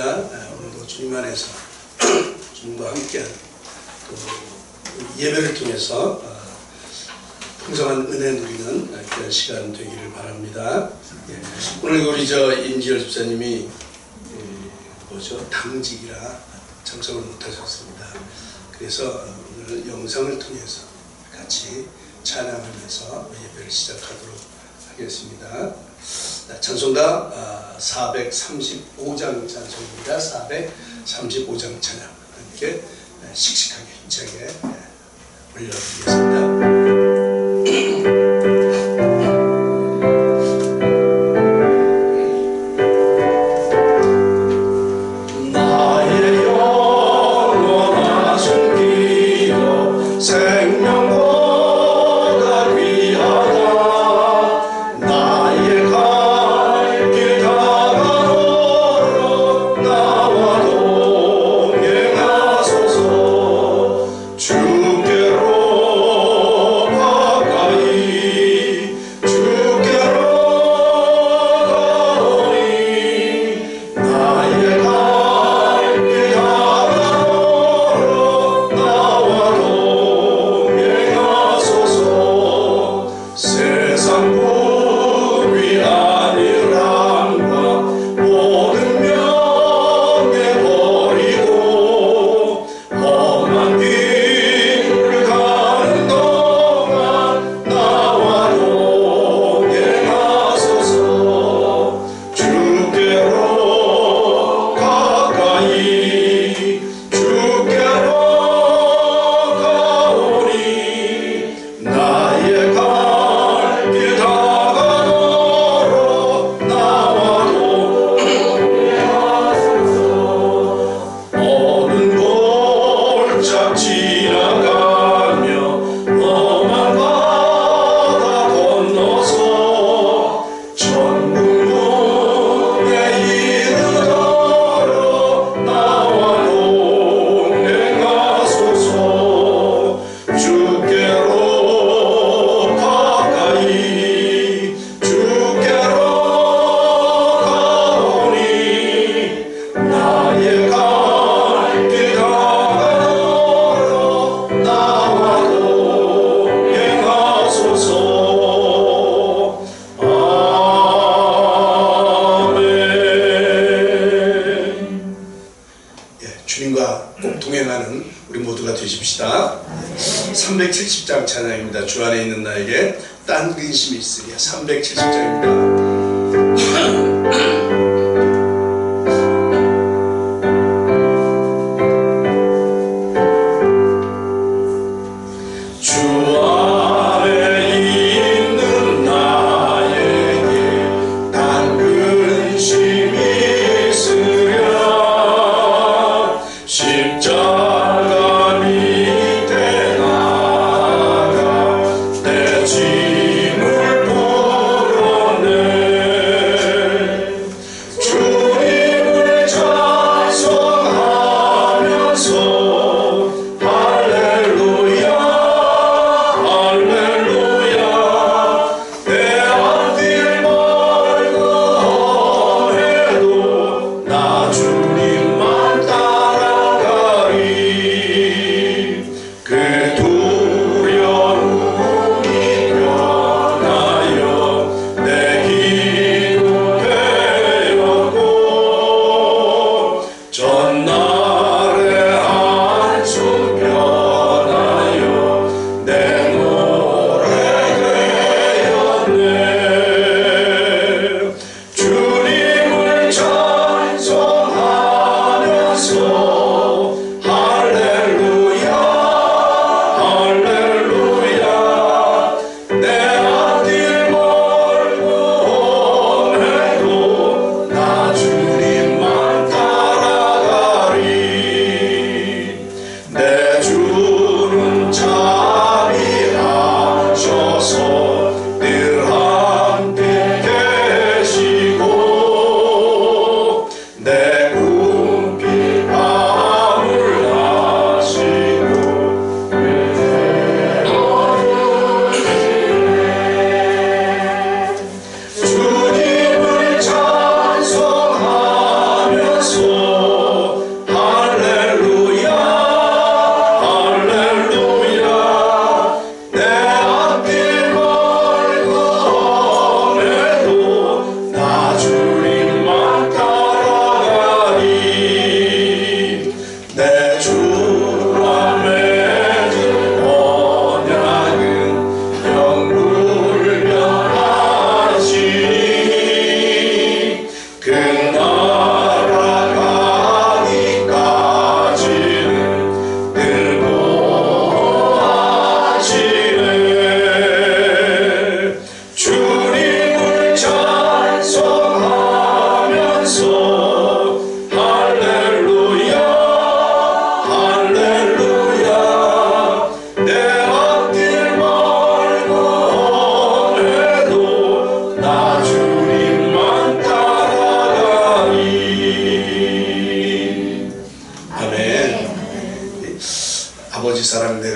반갑습니다. 오늘도 주님 안에서 주님과 함께하는 또 예배를 통해서 풍성한 은혜 누리는 그런 시간 되기를 바랍니다. 오늘 우리 임지열 집사님이 당직이라 참석을 못하셨습니다. 그래서 오늘 영상을 통해서 같이 찬양하면서 예배를 시작하도록 하겠습니다. 찬송가 435장 찬송입니다. 435장 찬양 함께 씩씩하게 힘차게 올려드리겠습니다. 주님과 꼭 동행하는 우리 모두가 되십시다. 370장 찬양입니다. 주 안에 있는 나에게 딴 근심이 있으랴. 370장입니다. 짐을 풀어내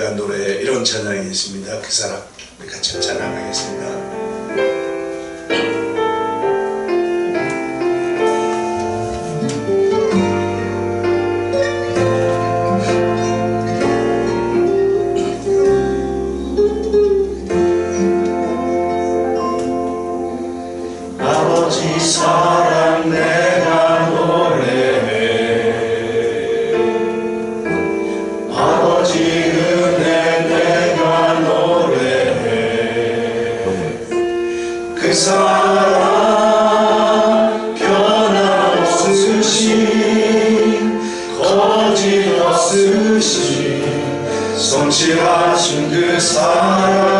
내가 노래해, 이런 찬양이 있습니다. 그 사람 우리 같이 찬양하겠습니다. 아버지 사랑 내가 노래해, 아버지 은혜 내가 노래해. 그 사랑 변함없으신, 거짓 없으신, 성실하신 그 사랑,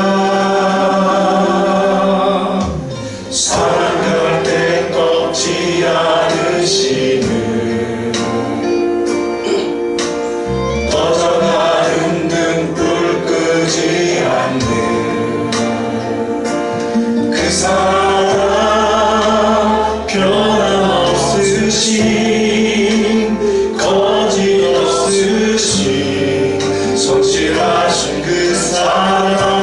사랑할 때 꺾지 않으시는, 꺼져가는 등불 끄지 않는 그 사랑, 변함없으신, 거짓 없으신, 성실하신 그 사랑,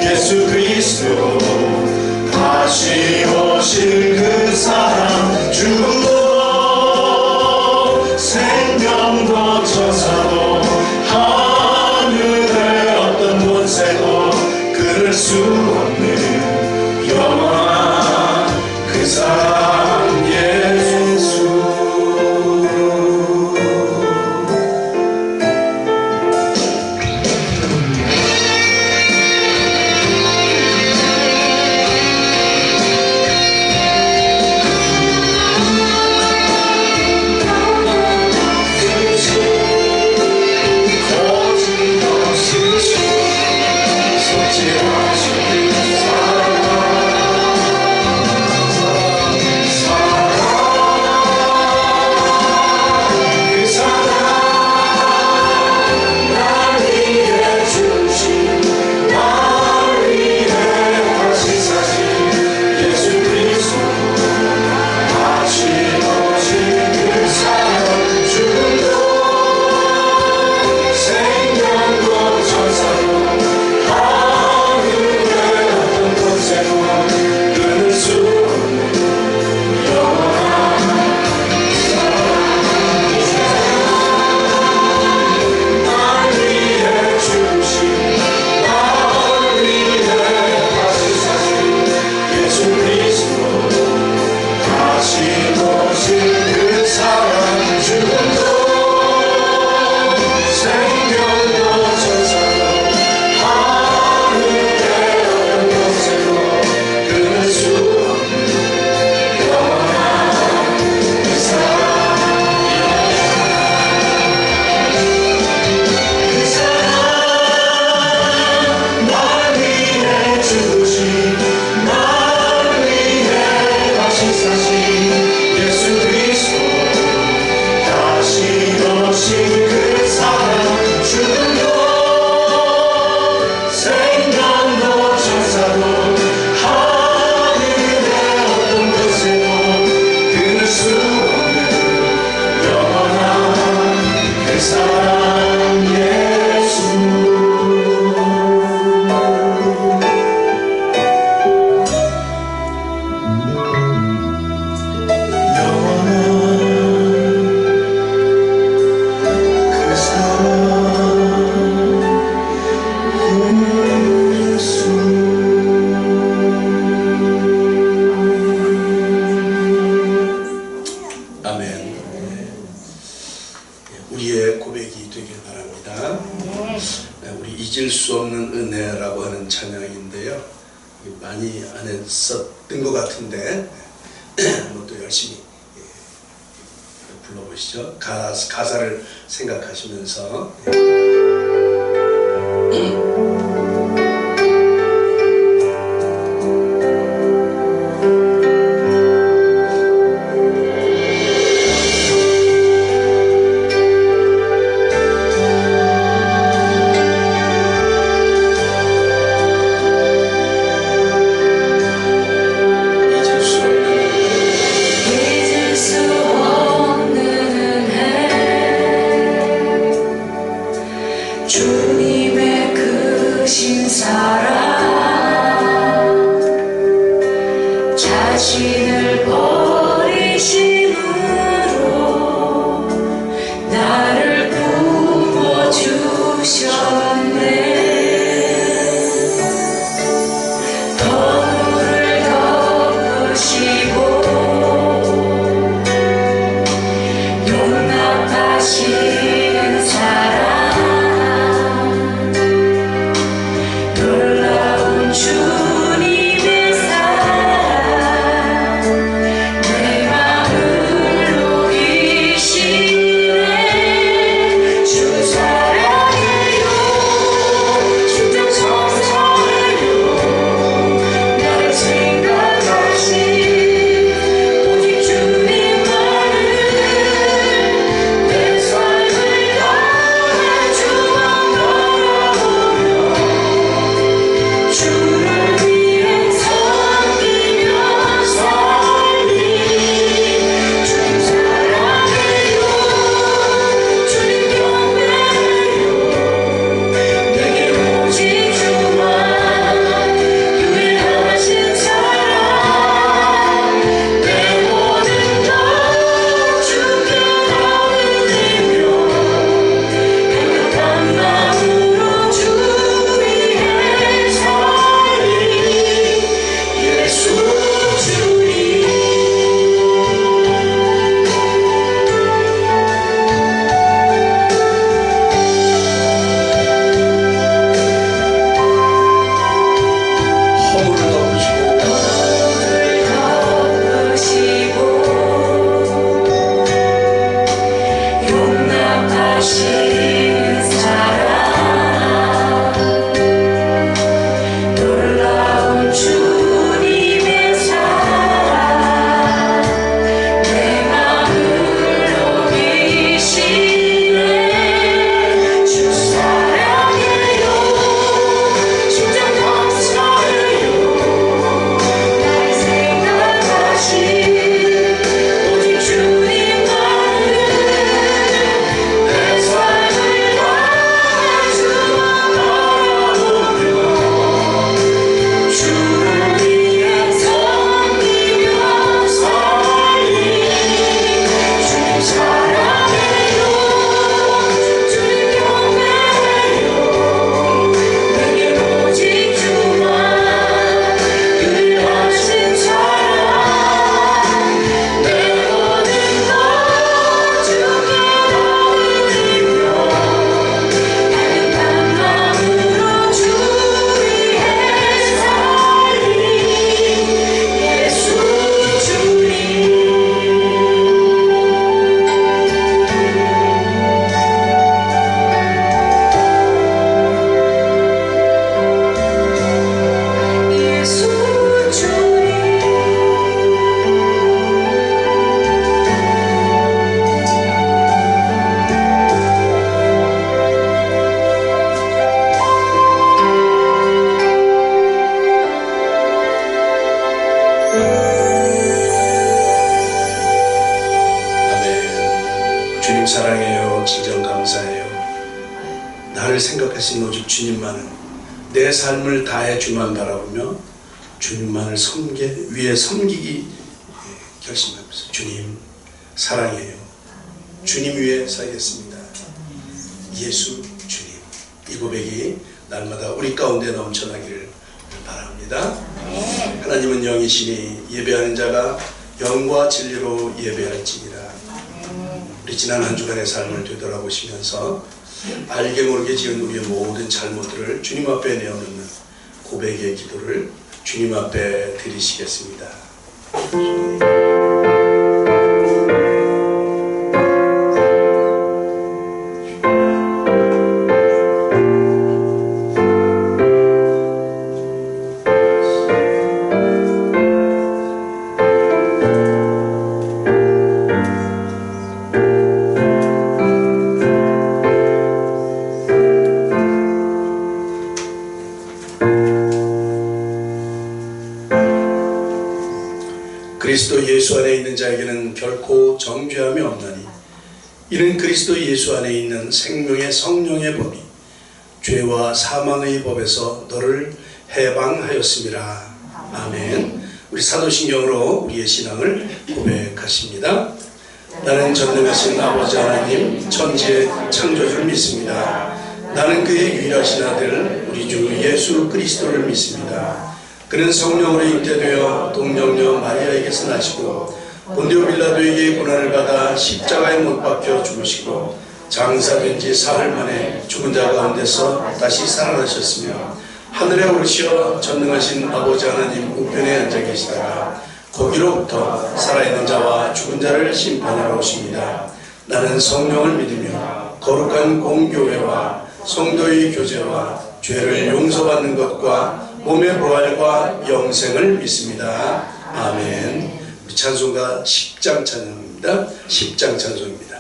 예수 그리스도 다시 오실 그 사랑, 죽음도 생명도 천사도 하늘의 어떤 권세도 끊을 수 없는 영원한 그 사랑 예수. 우리의 고백이 되길 바랍니다. 우리 잊을 수 없는 은혜라고 하는 찬양인데요, 많이 안 했었던 것 같은데 한번 또 열심히 불러보시죠. 가사를 생각하시면서. 영납하신 사랑 놀라운 주님의 사랑 내 마음을 녹이시네 주 사랑해요 주님 성성해요 나를 생각하신 오직 주님만을 내 삶을 다해 주만 바라보며 주를 위해 섬기며 살리 주님 사랑해요 주님 경배해요 내게 오직 주만 유일하신 사랑 내 모든 것 주께 나누며 행복한 마음으로 주 위해 살리 예수 주님 허물을 덮으시고 덮으시고 용납하신 사랑 놀라운 주님의 사랑 내 마음을 녹이시네 주 사랑해요 심장 감사해요 나를 생각하신 오직 주님만을 내 삶을 다해 주만 바라보며 주를 위해 섬기며 살리 주님 사랑해요 주님 경배해요 내게 오직 주만 유일하신 사랑 내 모든 것 주께 나누며 행복한 마음으로 주 위해 살리 예수 주님 예수 주님 아멘. 주님 사랑해요. 진정 감사해요. 나를 생각하신 오직 주님만은 내 삶을 다해 주만 바라보며 주님만을 위해 섬기기 결심하면서 주님 사랑해요. 주님 위해 살겠습니다. 예수 주님. 이 고백이 날마다 우리 가운데 넘쳐나기를 바랍니다. 하나님은 영이시니 예배하는 자가 영과 진리로 예배할지니라. 우리 지난 한 주간의 삶을 되돌아보시면서 알게 모르게 지은 우리의 모든 잘못들을 주님 앞에 내어놓는 고백의 기도를 주님 앞에 드리시겠습니다. 그리스도 예수 안에 있는 자에게는 결코 정죄함이 없나니 이는 그리스도 예수 안에 있는 생명의 성령의 법이 죄와 사망의 법에서 너를 해방하였음이라. 아멘. 우리 사도신경으로 우리의 신앙을 고백하십니다. 나는 전능하신 아버지 하나님 천지의 창조주를 믿습니다. 나는 그의 유일하신 아들 우리 주 예수 그리스도를 믿습니다. 그는 성령으로 잉태되어 동정녀 마리아에게서 나시고 본디오 빌라도에게 고난을 받아 십자가에 못 박혀 죽으시고 장사된 지 사흘 만에 죽은 자 가운데서 다시 살아나셨으며 하늘에 오르시어 전능하신 아버지 하나님 우편에 앉아 계시다가 거기로부터 살아있는 자와 죽은 자를 심판하러 오십니다. 나는 성령을 믿으며 거룩한 공교회와 성도의 교제와 죄를 용서받는 것과 몸의 부활과 영생을 믿습니다. 아멘. 우리 찬송가 10장 찬송입니다. 10장 찬송입니다.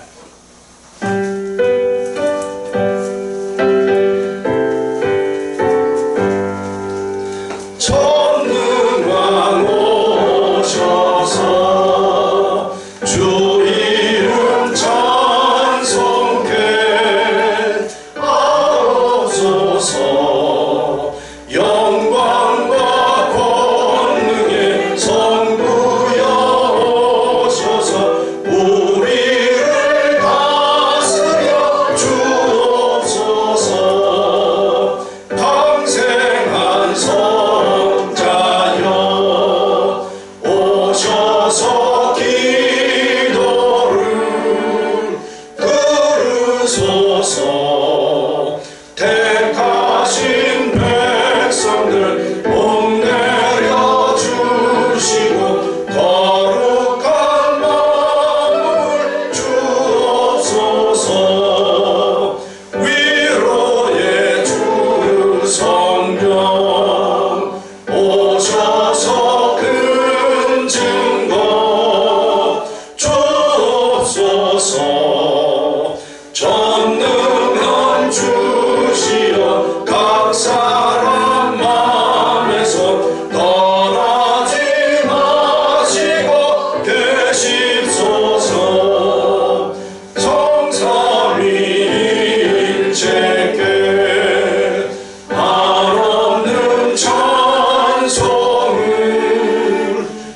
전능왕 오셔서 주 이름 찬송케 하옵소서. 영광과 권능의 성부여 오셔서 우리를 다스려 주옵소서. 강생한 성자여 오셔서 기도를 들으소서. 택하신 백성들 복 내려 주시고 거룩한 마음을 주옵소서. 위로의 주 성령 오셔서 큰 증거 주옵소서. 전능한 주시여 각 사람 마음에서 떠나지 마시고 계십소서. 성삼위일체께 한없는 찬송을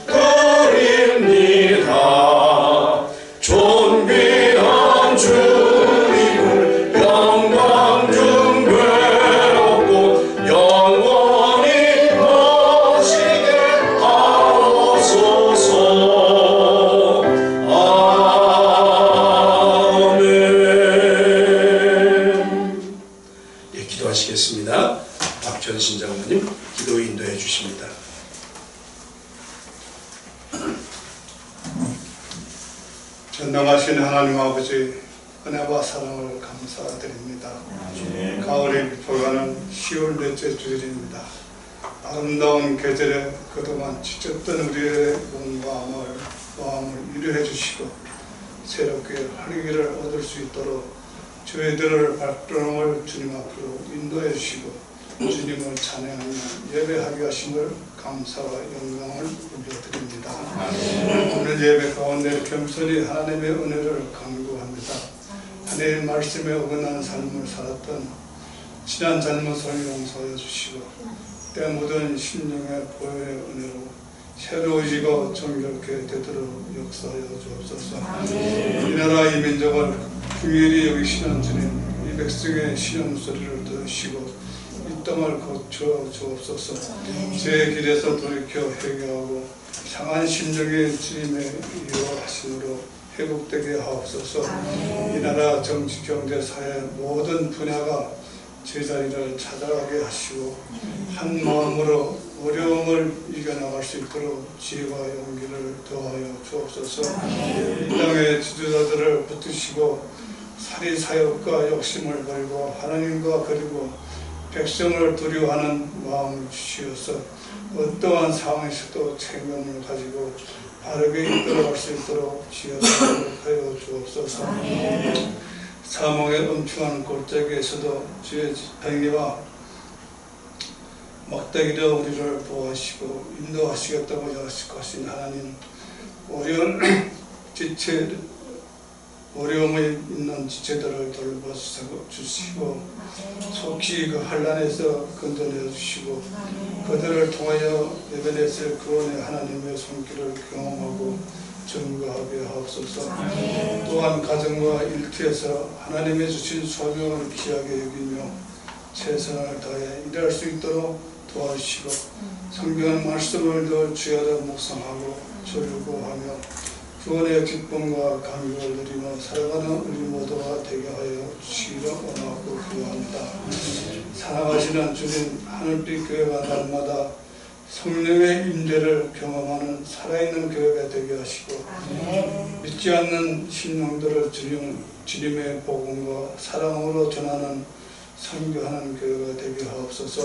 드립니다. 존귀한 주님을 영광 중 괴롭고 영원히 모시게 하옵소서. 아멘. 예, 기도하시겠습니다. 박전신 장로님 기도 인도해 주십니다. 전능하신 하나님 아버지, 은혜와 사랑을 감사드립니다. 가을이 불어가는 10월 넷째 주일입니다. 아름다운 계절에 그동안 지쳤던 우리의 몸과 마음을 위로해 주시고 새롭게 활기를 얻을 수 있도록 저희들을 발걸음을 주님 앞으로 인도해 주시고 주님을 찬양하며 예배하게 하심을 감사와 영광을 올려드립니다. 오늘 예배 가운데 겸손히 하나님의 은혜를 간구합니다. 하나님의 말씀에 어긋나는 삶을 살았던 지난 잘못을 용서해 주시고 때 묻은 심령의 보혈의 은혜로 새로워지고 정결케 되도록 역사하여 주옵소서. 이 나라 이 민족을 긍휼히 여기시는 주님, 이 백성의 시험 소리를 들으시고 이 땅을 거쳐 주옵소서. 제 길에서 돌이켜 회개하고 상한 심령의 주님의 이해하심으로 회복되게 하옵소서. 이 나라 정치, 경제, 사회 모든 분야가 제자리를 찾아가게 하시고 한 마음으로 어려움을 이겨나갈 수 있도록 지혜와 용기를 더하여 주옵소서. 이 땅의 지도자들을 붙드시고 사리사욕과 욕심을 버리고 하나님과 그리고 백성을 두려워하는 마음을 주시어서 어떠한 상황에서도 책임을 가지고 바르게 이끌어갈 수 있도록 지혜하여 주옵소서. 사망의 엄청난 골짜기에서도 주의 팽이와 막대기로 우리를 보호하시고 인도하시겠다고 약속하신 하나님, 어려움에 있는 지체들을 돌봐주시고 속히 그 환난에서 건져내 주시고 그들을 통하여 에베네셀 구원의 하나님의 손길을 경험하고 증거하게 하옵소서. 또한 가정과 일터에서 하나님의 주신 소명을 귀하게 여기며 최선을 다해 일할 수 있도록 도와주시고 성경 말씀을 더 주야로 묵상하고 조율하며 구원의 기쁨과 감격을 누리며 살아가는 우리 모두가 되게 하여 주시기를 원하고 기도합니다. 사랑하시는 주님, 하늘빛 교회가 날마다 성령의 임재를 경험하는 살아있는 교회가 되게 하시고 믿지 않는 심령들을 주님의 복음과 사랑으로 전하는 선교하는 교회가 되게 하옵소서.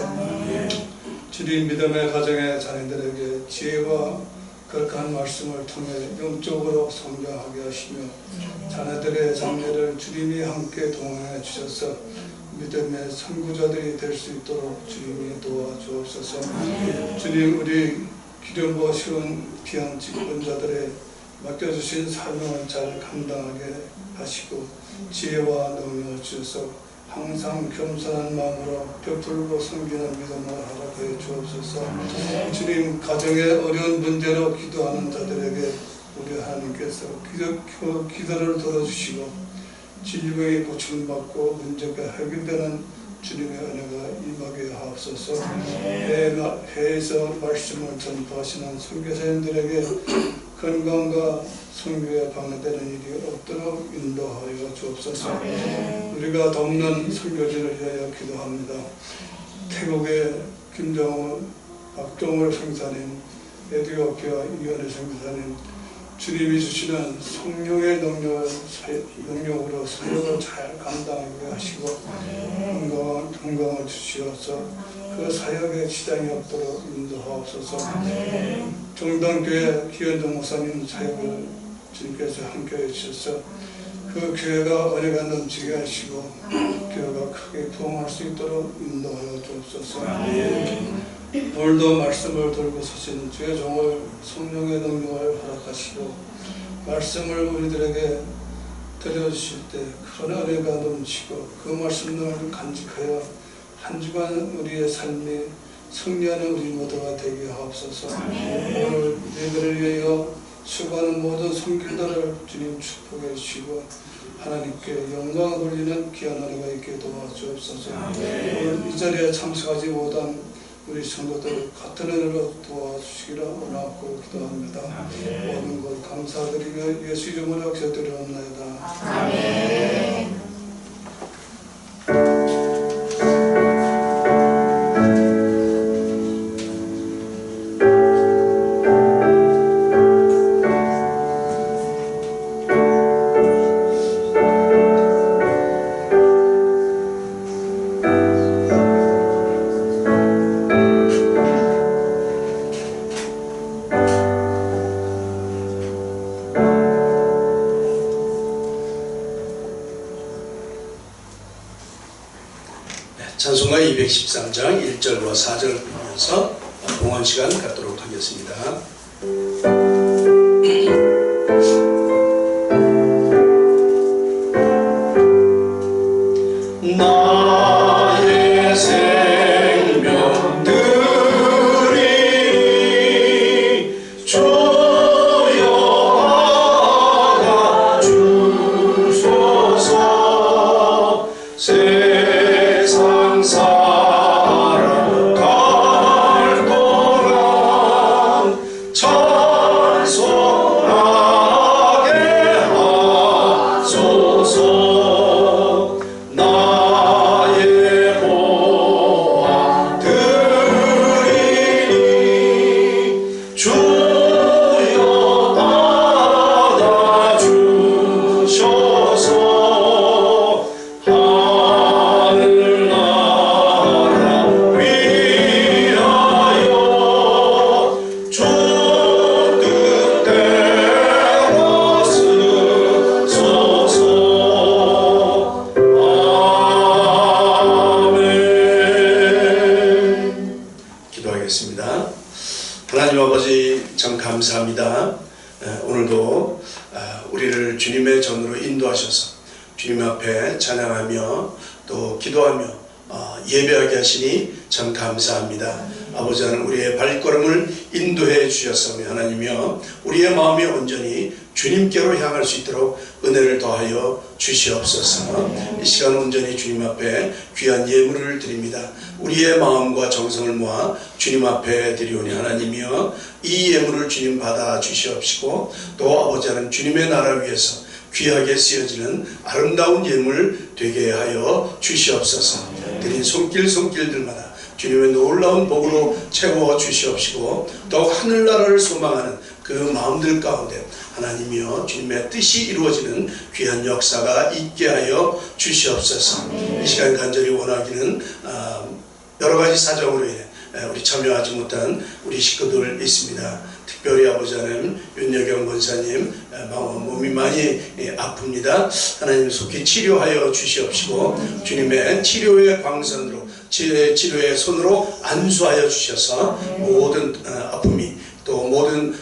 주님 믿음의 가정의 자녀들에게 지혜와 거룩한 말씀을 통해 영적으로 성장하게 하시며 자녀들의 장래를 주님이 함께 동행해 주셔서 믿음의 선구자들이 될 수 있도록 주님이 도와주옵소서. 주님, 우리 기름 부으신 귀한 직분자들의 맡겨주신 사명을 잘 감당하게 하시고 지혜와 능력을 주셔서 항상 겸손한 마음으로 베풀고 섬기는 믿음을 허락해 주옵소서. 주님, 가정의 어려운 문제로 기도하는 자들에게 우리 하나님께서 기도를 들어주시고 질병이 고침받고 문제가 해결되는 주님의 은혜가 임하게 하옵소서. 해에서 말씀을 전파하시는 선교사님들에게 건강과 선교에 방해되는 일이 없도록 인도하여 주옵소서. 우리가 돕는 선교지를 위하여 기도합니다. 태국의 김정은, 박종월 선교사님, 에티오피아 이현애 선교사님, 주님이 주시는 성령의 능력으로 사역을 잘 감당하게 하시고 건강을 주시어서 그 사역의 지장이 없도록 인도하옵소서. 정당교회 기현정 목사님 사역을 주님께서 함께해 주셔서 그 교회가 은혜가 넘치게 하시고 교회가 크게 부흥할 수 있도록 인도하여 주옵소서. 오늘도 말씀을 들고 서신 주의 종을 성령의 능력을 허락하시고 말씀을 우리들에게 들려주실 때 그런 은혜가 넘치고 그 말씀을 간직하여 한 주간 우리의 삶이 승리하는 우리 모두가 되게 하옵소서. 오늘 예배를 위하여 수고하는 모든 성길들을 주님 축복해 주시고 하나님께 영광을 돌리는 귀한 은혜가 있게 도와주옵소서. 오늘 이 자리에 참석하지 못한 우리 성도들 같은 은혜로 도와주시기를 원하고 기도합니다. 모든 것 감사드리며 예수 이름으로 기도드리옵나이다. 아멘. 찬송가 213장 1절과 4절을 보면서 봉헌 시간 갖도록 하겠습니다. 나의 생명 드리니 주여 받아주소서. 세상 살아갈 동안 찬송하게 하소서. 나의 보아 드리니 주여 받아주셔서 하늘나라 위하여 주 뜻대로 쓰소서. 아멘. 기도하겠습니다. 하나님 아버지 참 감사합니다. 오늘도 우리를 주님의 전으로 인도하셔서 주님 앞에 찬양하며 또 기도하며 예배하게 하시니 참 감사합니다. 아버지 하나님, 우리의 발걸음을 인도해 주셨사오며 하나님이여, 우리의 마음이 온전히 주님께로 향할 수 있도록 은혜를 더하여 주시옵소서. 이 시간 온전히 주님 앞에 귀한 예물을 드립니다. 우리의 마음과 정성을 모아 주님 앞에 드리오니 하나님이여, 이 예물을 주님 받아 주시옵시고, 또 아버지 하나님, 주님의 나라 위해서 귀하게 쓰여지는 아름다운 예물 되게 하여 주시옵소서. 드린 손길들마다 주님의 놀라운 복으로 채워 주시옵시고, 더욱 하늘나라를 소망하는 그 마음들 가운데 하나님이여, 주님의 뜻이 이루어지는 귀한 역사가 있게 하여 주시옵소서. 이 시간 간절히 원하기는 여러 가지 사정으로 인해 우리 참여하지 못한 우리 식구들 있습니다. 특별히 아버지 하나님, 윤여경 권사님 몸이 많이 아픕니다. 하나님 속히 치료하여 주시옵시고, 주님의 치료의 광선으로, 치료의 손으로 안수하여 주셔서 모든 아픔이, 또 모든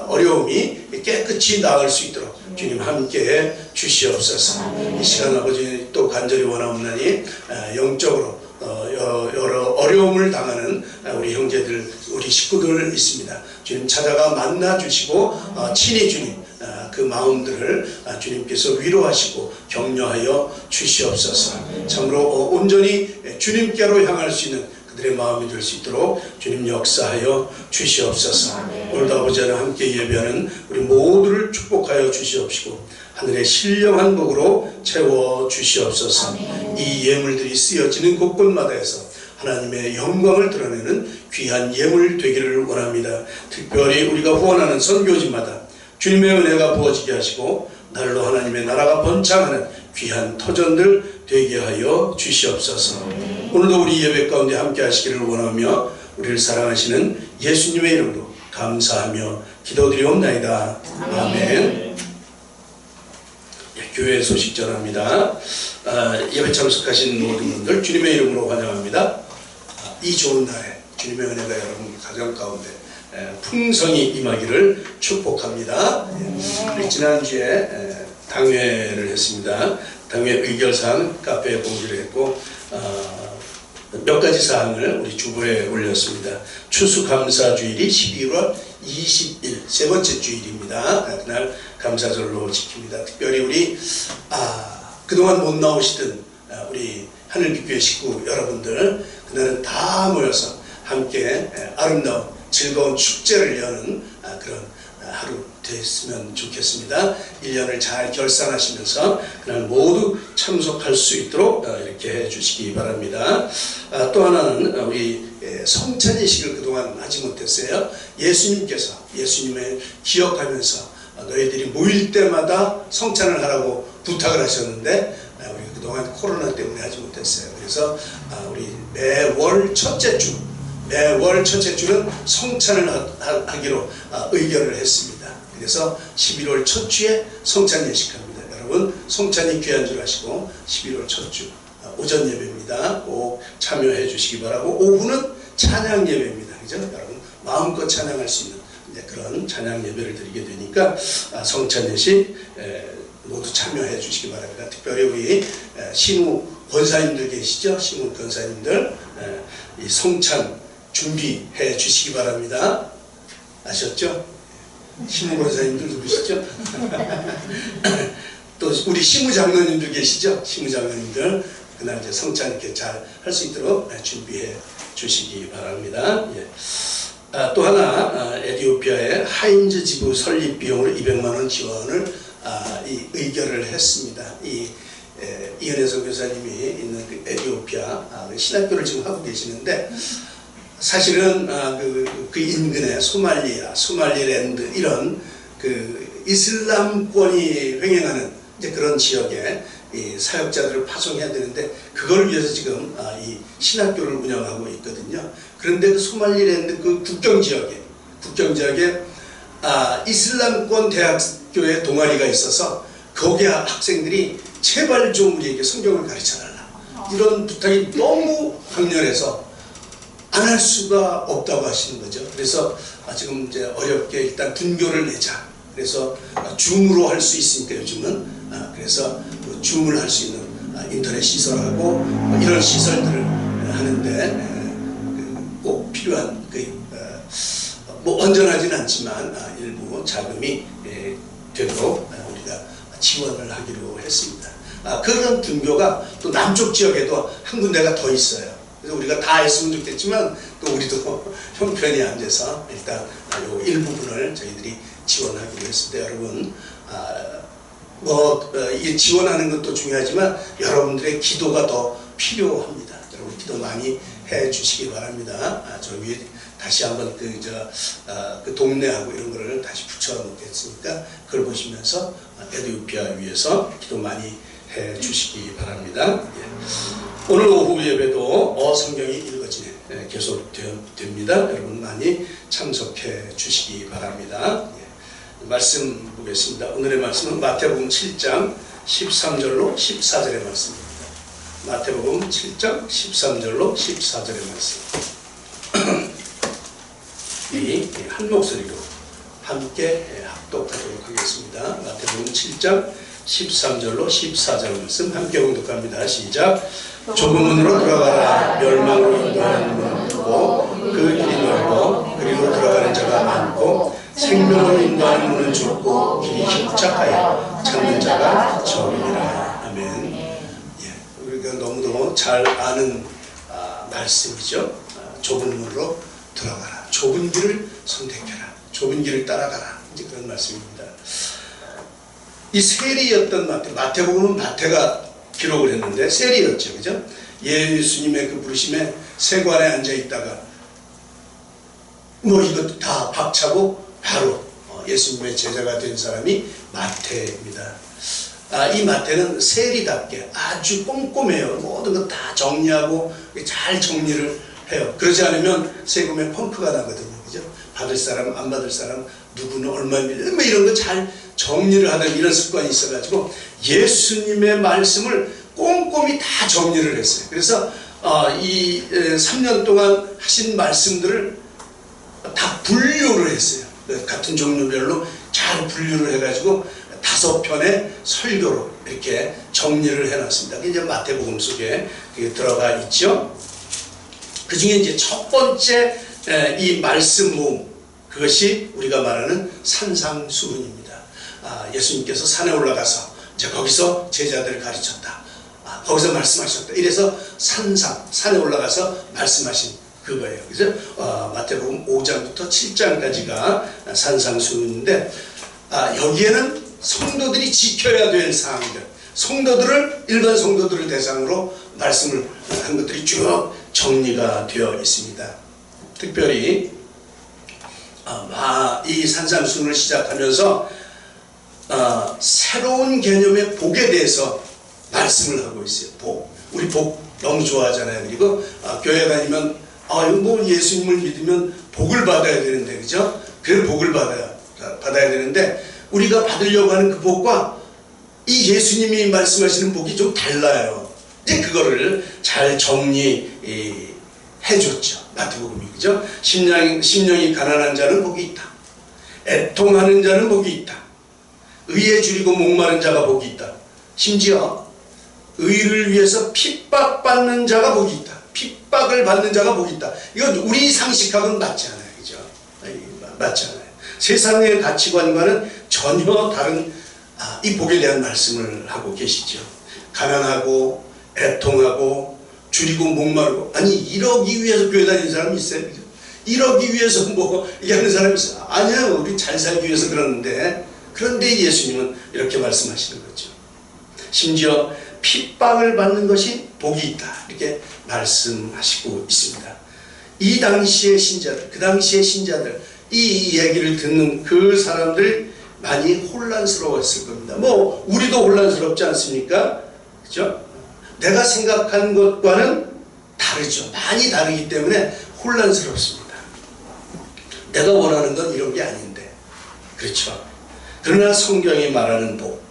어려움이 깨끗이 나을 수 있도록 주님 함께해 주시옵소서. 이 시간 아버지 또 간절히 원하옵나니 영적으로 여러 어려움을 당하는 우리 형제들, 우리 식구들 있습니다. 주님 찾아가 만나 주시고 친히 주님 그 마음들을 주님께서 위로하시고 격려하여 주시옵소서. 참으로 온전히 주님께로 향할 수 있는 그들의 마음이 될 수 있도록 주님 역사하여 주시옵소서. 오늘도 아버지 하나님 함께 예배하는 우리 모두를 축복하여 주시옵시고, 하늘의 신령한 복으로 채워 주시옵소서. 이 예물들이 쓰여지는 곳곳마다에서 하나님의 영광을 드러내는 귀한 예물 되기를 원합니다. 특별히 우리가 후원하는 선교지마다 주님의 은혜가 부어지게 하시고, 날로 하나님의 나라가 번창하는 귀한 터전들 되게 하여 주시옵소서. 오늘도 우리 예배 가운데 함께 하시기를 원하며, 우리를 사랑하시는 예수님의 이름으로 감사하며 기도드리옵나이다. 아멘. 교회 소식 전합니다. 예배 참석하신 모든 분들 주님의 이름으로 환영합니다. 이 좋은 날에 주님의 은혜가 여러분 가정 가운데 풍성히 임하기를 축복합니다. 우리 지난주에 당회를 했습니다. 당회 의결사항 카페에 공지를 했고, 몇 가지 사항을 우리 주보에 올렸습니다. 추수감사주일이 12월 20일 세 번째 주일입니다. 그날 감사절로 지킵니다. 특별히 우리 그동안 못 나오시던 우리 하늘빛교회 식구 여러분들, 그날은 다 모여서 함께 아름다운 즐거운 축제를 여는 그런 하루 됐으면 좋겠습니다. 1년을 잘 결산하시면서 그날 모두 참석할 수 있도록 이렇게 해주시기 바랍니다. 또 하나는 우리 성찬이식을 그동안 하지 못했어요. 예수님께서, 예수님을 기억하면서 너희들이 모일 때마다 성찬을 하라고 부탁을 하셨는데, 우리 그동안 코로나 때문에 하지 못했어요. 그래서 우리 매월 첫째 주는 성찬을 하기로 의결을 했습니다. 그래서 11월 첫 주에 성찬 예식합니다. 여러분 성찬이 귀한 줄 아시고 11월 첫 주 오전 예배입니다. 꼭 참여해 주시기 바라고, 오후는 찬양 예배입니다. 그죠? 여러분 마음껏 찬양할 수 있는 그런 찬양 예배를 드리게 되니까 성찬 예식 모두 참여해 주시기 바랍니다. 특별히 우리 신우 권사님들 계시죠? 신우 권사님들 이 성찬 준비해 주시기 바랍니다. 아셨죠? 신우 권사님들 누구시죠? 또 우리 시무 장로님들 계시죠? 시무 장로님들 그날 이제 성찬 이렇게 잘 할 수 있도록 준비해 주시기 바랍니다. 예. 또 하나 에티오피아의 하인즈 지부 설립 비용으로 200만 원 지원을 의결을 했습니다. 이은혜 선교사님이 있는 그 에티오피아 신학교를 지금 하고 계시는데, 사실은 그 인근에 소말리랜드 이런 그 이슬람권이 횡행하는 이제 그런 지역에 이 사역자들을 파송해야 되는데, 그걸 위해서 지금 이 신학교를 운영하고 있거든요. 그런데 그 소말리랜드 그 국경 지역에 이슬람권 대학교의 동아리가 있어서 거기 학생들이 제발 좀 우리에게 성경을 가르쳐달라, 이런 부탁이 너무 강렬해서 안 할 수가 없다고 하시는 거죠. 그래서 지금 이제 어렵게 일단 분교를 내자. 그래서 줌으로 할 수 있으니까 요즘은 그래서 줌을 할 수 있는 인터넷 시설하고 이런 시설들을 하는데 꼭 필요한 뭐 온전하지는 않지만 일부 자금이 되도록 우리가 지원을 하기로 했습니다. 그런 분교가 또 남쪽 지역에도 한 군데가 더 있어요. 그래서 우리가 다 했으면 좋겠지만 또 우리도 형편이 안 돼서 일단 요 일부분을 저희들이 지원하기로 했습니다. 여러분 이 지원하는 것도 중요하지만 여러분들의 기도가 더 필요합니다. 여러분 기도 많이 해 주시기 바랍니다. 저 위에 다시 한번 그 동네하고 이런 거를 다시 붙여 놓겠으니까 그걸 보시면서 에티오피아 위해서 기도 많이 해 주시기 바랍니다. 오늘 오후 예배도 성경이 읽어지네 계속 됩니다. 여러분 많이 참석해 주시기 바랍니다. 말씀 보겠습니다. 오늘의 말씀은 마태복음 7장 13절로 14절의 말씀입니다. 마태복음 7장 13절로 14절의 말씀. 한 목소리로 함께 합독하도록 하겠습니다. 마태복음 7장 13절로 14절 말씀 함께 봉독합니다. 시작. 좁은 문으로 들어가라. 멸망으로 인도하는 문은 크고 그 길이 넓고 그리로 들어가는 자가 많고 생명으로 인도하는 문은 좁고 길이 협착하여 찾는 자가 적으리라. 아멘. 우리가 너무도 잘 아는 말씀이죠. 좁은 문으로 들어가라. 좁은 길을 선택해라. 좁은 길을 따라가라. 이제 그런 말씀입니다. 이 세리였던 마태복음은 마태가 기록을 했는데 세리였죠, 그죠? 예수님의 그 부르심에 세관에 앉아 있다가 뭐 이것도 다 박차고 바로 예수님의 제자가 된 사람이 마태입니다. 이 마태는 세리답게 아주 꼼꼼해요. 모든 거 다 정리하고 잘 정리를 해요. 그러지 않으면 세금에 펑크가 나거든요. 그죠? 받을 사람, 안 받을 사람, 누구는 얼마입니다. 뭐 이런 거 잘 정리를 하는 이런 습관이 있어가지고 예수님의 말씀을 꼼꼼히 다 정리를 했어요. 그래서 이 3년 동안 하신 말씀들을 다 분류를 했어요. 같은 종류별로 잘 분류를 해가지고 5편의 설교로 이렇게 정리를 해놨습니다. 그게 이제 마태복음 속에 들어가 있죠. 그 중에 이제 첫 번째 이 말씀 모음, 그것이 우리가 말하는 산상수훈입니다. 예수님께서 산에 올라가서 이제 거기서 제자들을 가르쳤다. 거기서 말씀하셨다. 이래서 산에 올라가서 말씀하신 그거예요. 그래서 마태복음 5장부터 7장까지가 산상수훈인데 여기에는 성도들이 지켜야 될 사항들, 일반 성도들을 대상으로 말씀을 한 것들이 쭉 정리가 되어 있습니다. 특별히 이 산상수훈을 시작하면서 새로운 개념의 복에 대해서 말씀을 하고 있어요. 우리 복 너무 좋아하잖아요. 그리고 교회 다니면 뭐 예수님을 믿으면 복을 받아야 되는데, 그죠? 그래서 복을 받아야 되는데 우리가 받으려고 하는 그 복과 이 예수님이 말씀하시는 복이 좀 달라요. 이제 그거를 잘 정리해 줬죠. 마태복음이, 그죠? 심령이 가난한 자는 복이 있다. 애통하는 자는 복이 있다. 의에 줄이고 목마른 자가 복이 있다. 심지어 의를 위해서 핍박받는 자가 복이 있다. 핍박을 받는 자가 복이 있다. 이건 우리 상식하고는 맞지 않아요. 그죠? 맞지 않아요. 세상의 가치관과는 전혀 다른 이 복에 대한 말씀을 하고 계시죠. 가난하고 애통하고 줄이고 목마르고, 아니 이러기 위해서 교회 다니는 사람이 있어요. 이러기 위해서 뭐 이게 하는 사람이 있어요. 아니요, 우리 잘 살기 위해서 그러는데, 그런데 예수님은 이렇게 말씀하시는 거죠. 심지어 핍박을 받는 것이 복이 있다, 이렇게 말씀하시고 있습니다. 이 당시의 신자들, 그 당시의 신자들, 이 얘기를 듣는 그 사람들 많이 혼란스러웠을 겁니다. 뭐 우리도 혼란스럽지 않습니까? 그렇죠? 내가 생각한 것과는 다르죠. 많이 다르기 때문에 혼란스럽습니다. 내가 원하는 건 이런 게 아닌데, 그렇죠? 그러나 성경이 말하는 복,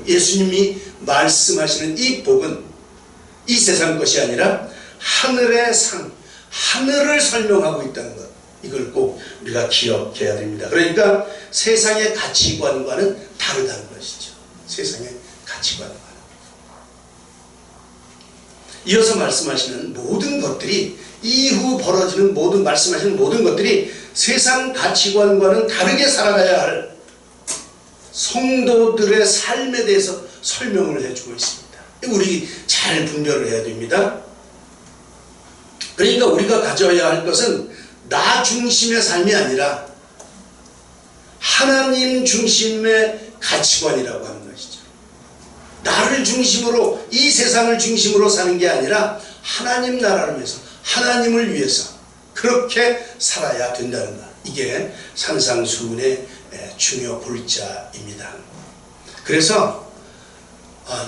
예수님이 말씀하시는 이 복은 이 세상 것이 아니라 하늘의 상, 하늘을 설명하고 있다는 것, 이걸 꼭 우리가 기억해야 됩니다. 그러니까 세상의 가치관과는 다르다는 것이죠. 세상의 가치관과는. 이어서 말씀하시는 모든 것들이 이후 벌어지는 모든 말씀하시는 모든 것들이 세상 가치관과는 다르게 살아가야 할 성도들의 삶에 대해서 설명을 해주고 있습니다. 우리 잘 분별을 해야 됩니다. 그러니까 우리가 가져야 할 것은 나 중심의 삶이 아니라 하나님 중심의 가치관이라고 하는 것이죠. 나를 중심으로, 이 세상을 중심으로 사는 게 아니라 하나님 나라를 위해서, 하나님을 위해서 그렇게 살아야 된다는 것. 이게 산상수훈의 중요 골자입니다. 그래서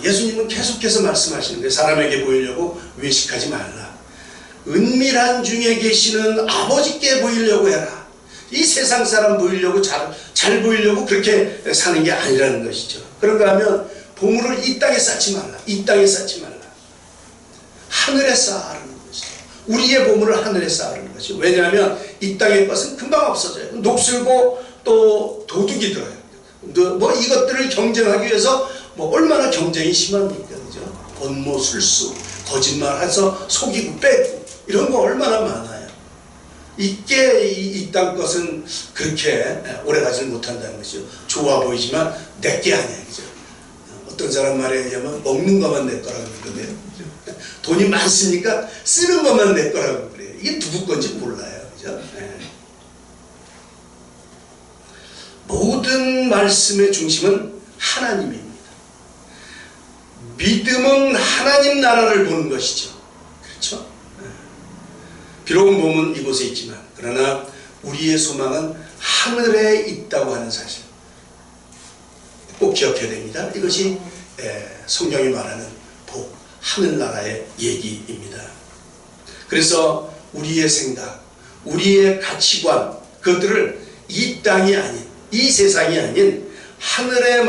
예수님은 계속해서 말씀하시는 거예요. 사람에게 보이려고 외식하지 말라. 은밀한 중에 계시는 아버지께 보이려고 해라. 이 세상 사람 보이려고 잘 보이려고 그렇게 사는 게 아니라는 것이죠. 그런가 하면 보물을 이 땅에 쌓지 말라. 이 땅에 쌓지 말라. 하늘에 쌓으라는 것이죠. 우리의 보물을 하늘에 쌓으라는 것이죠. 왜냐하면 이 땅의 것은 금방 없어져요. 녹슬고 또 도둑이 들어요. 뭐 이것들을 경쟁하기 위해서 뭐 얼마나 경쟁이 심합니까? 그죠? 권모, 술수, 거짓말해서 속이고 빼고 이런 거 얼마나 많아요. 이게 이 땅 것은 그렇게 오래가지는 못한다는 것이죠. 좋아 보이지만 내게 아니야. 그죠? 어떤 사람 말에 의하면 먹는 것만 내 거라고 그러는데요. 돈이 많으니까 쓰는 것만 내 거라고 그래요. 이게 누구 건지 몰라요. 그죠? 네. 모든 말씀의 중심은 하나님입니다. 믿음은 하나님 나라를 보는 것이죠. 그렇죠? 비록 몸은 이곳에 있지만 그러나 우리의 소망은 하늘에 있다고 하는 사실 꼭 기억해야 됩니다. 이것이 성경이 말하는 복, 하늘나라의 얘기입니다. 그래서 우리의 생각, 우리의 가치관, 그것들을 이 땅이 아닌, 이 세상이 아닌 하늘에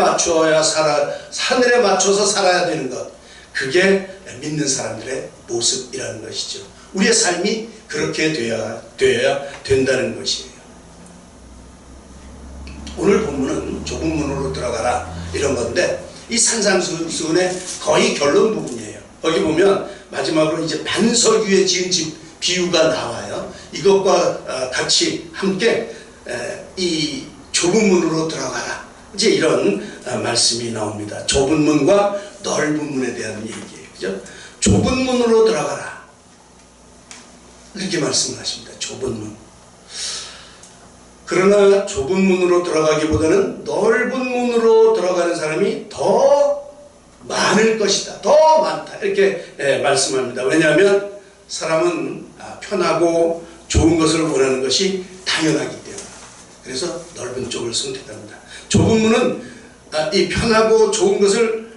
하늘에 맞춰서 살아야 되는 것, 그게 믿는 사람들의 모습이라는 것이죠. 우리의 삶이 그렇게 되어야 된다는 것이에요. 오늘 본문은 좁은 문으로 들어가라 이런 건데, 이 산상수훈의 거의 결론 부분이에요. 거기 보면 마지막으로 이제 반석 위에 지은 집 비유가 나와요. 이것과 같이 함께 이 좁은 문으로 들어가라, 이제 이런 말씀이 나옵니다. 좁은 문과 넓은 문에 대한 얘기예요. 그죠? 좁은 문으로 들어가라, 이렇게 말씀을 하십니다. 좁은 문. 그러나 좁은 문으로 들어가기보다는 넓은 문으로 들어가는 사람이 더 많을 것이다, 더 많다, 이렇게 말씀합니다. 왜냐하면 사람은 편하고 좋은 것을 원하는 것이 당연하기 때문에. 그래서 넓은 쪽을 선택합니다. 좁은 문은 이 편하고 좋은 것을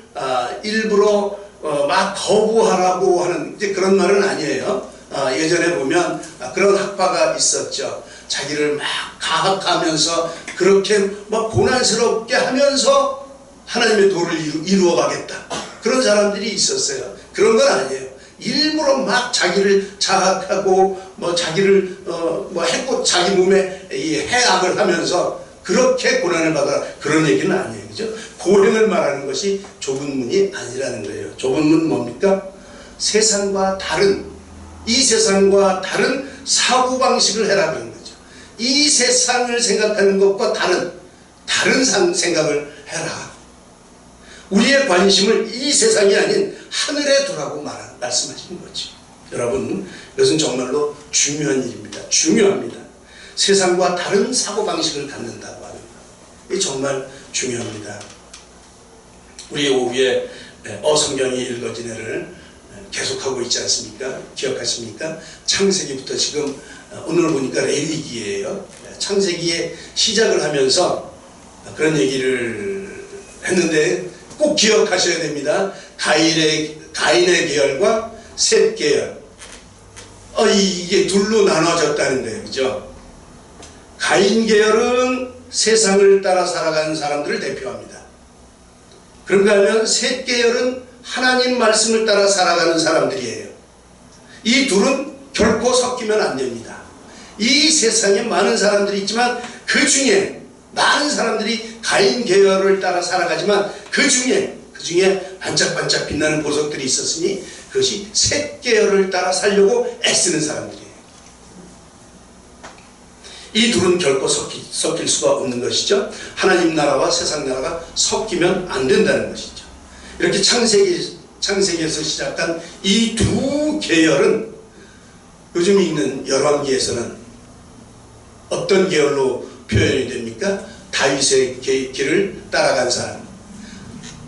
일부러 막 거부하라고 하는 이제 그런 말은 아니에요. 예전에 보면 그런 학파가 있었죠. 자기를 막 가학하면서 그렇게 막 고난스럽게 하면서 하나님의 도를 이루어 가겠다, 그런 사람들이 있었어요. 그런 건 아니에요. 일부러 막 자기를 자학하고 뭐 자기를 뭐 해고 자기 몸에 이 해악을 하면서 그렇게 고난을 받아라, 그런 얘기는 아니에요. 그죠? 고행을 말하는 것이 좁은 문이 아니라는 거예요. 좁은 문은 뭡니까? 세상과 다른, 이 세상과 다른 사고방식을 해라 그런 거죠. 이 세상을 생각하는 것과 다른 생각을 해라. 우리의 관심을 이 세상이 아닌 하늘에 두라고 말씀하시는 거죠. 여러분, 이것은 정말로 중요한 일입니다. 중요합니다. 세상과 다른 사고방식을 갖는다고 하는 것, 이게 정말 중요합니다. 우리 오후에 성경이 읽어지네를 계속하고 있지 않습니까? 기억하십니까? 창세기부터 지금 오늘 보니까 레위기예요. 창세기에 시작을 하면서 그런 얘기를 했는데 꼭 기억하셔야 됩니다. 가인의 계열과 셋 계열, 이게 둘로 나눠졌다는 거예요. 그죠? 가인 계열은 세상을 따라 살아가는 사람들을 대표합니다. 그런가 하면 셋 계열은 하나님 말씀을 따라 살아가는 사람들이에요. 이 둘은 결코 섞이면 안 됩니다. 이 세상에 많은 사람들이 있지만 그 중에 많은 사람들이 가인 계열을 따라 살아가지만 그 중에 그 중에 반짝반짝 빛나는 보석들이 있었으니 그것이 셋 계열을 따라 살려고 애쓰는 사람들이에요. 이 둘은 결코 섞일 수가 없는 것이죠. 하나님 나라와 세상 나라가 섞이면 안 된다는 것이죠. 이렇게 창세기에서 시작한 이 두 계열은 요즘 읽는 열왕기에서는 어떤 계열로 표현이 됩니까? 다윗의 길을 따라간 사람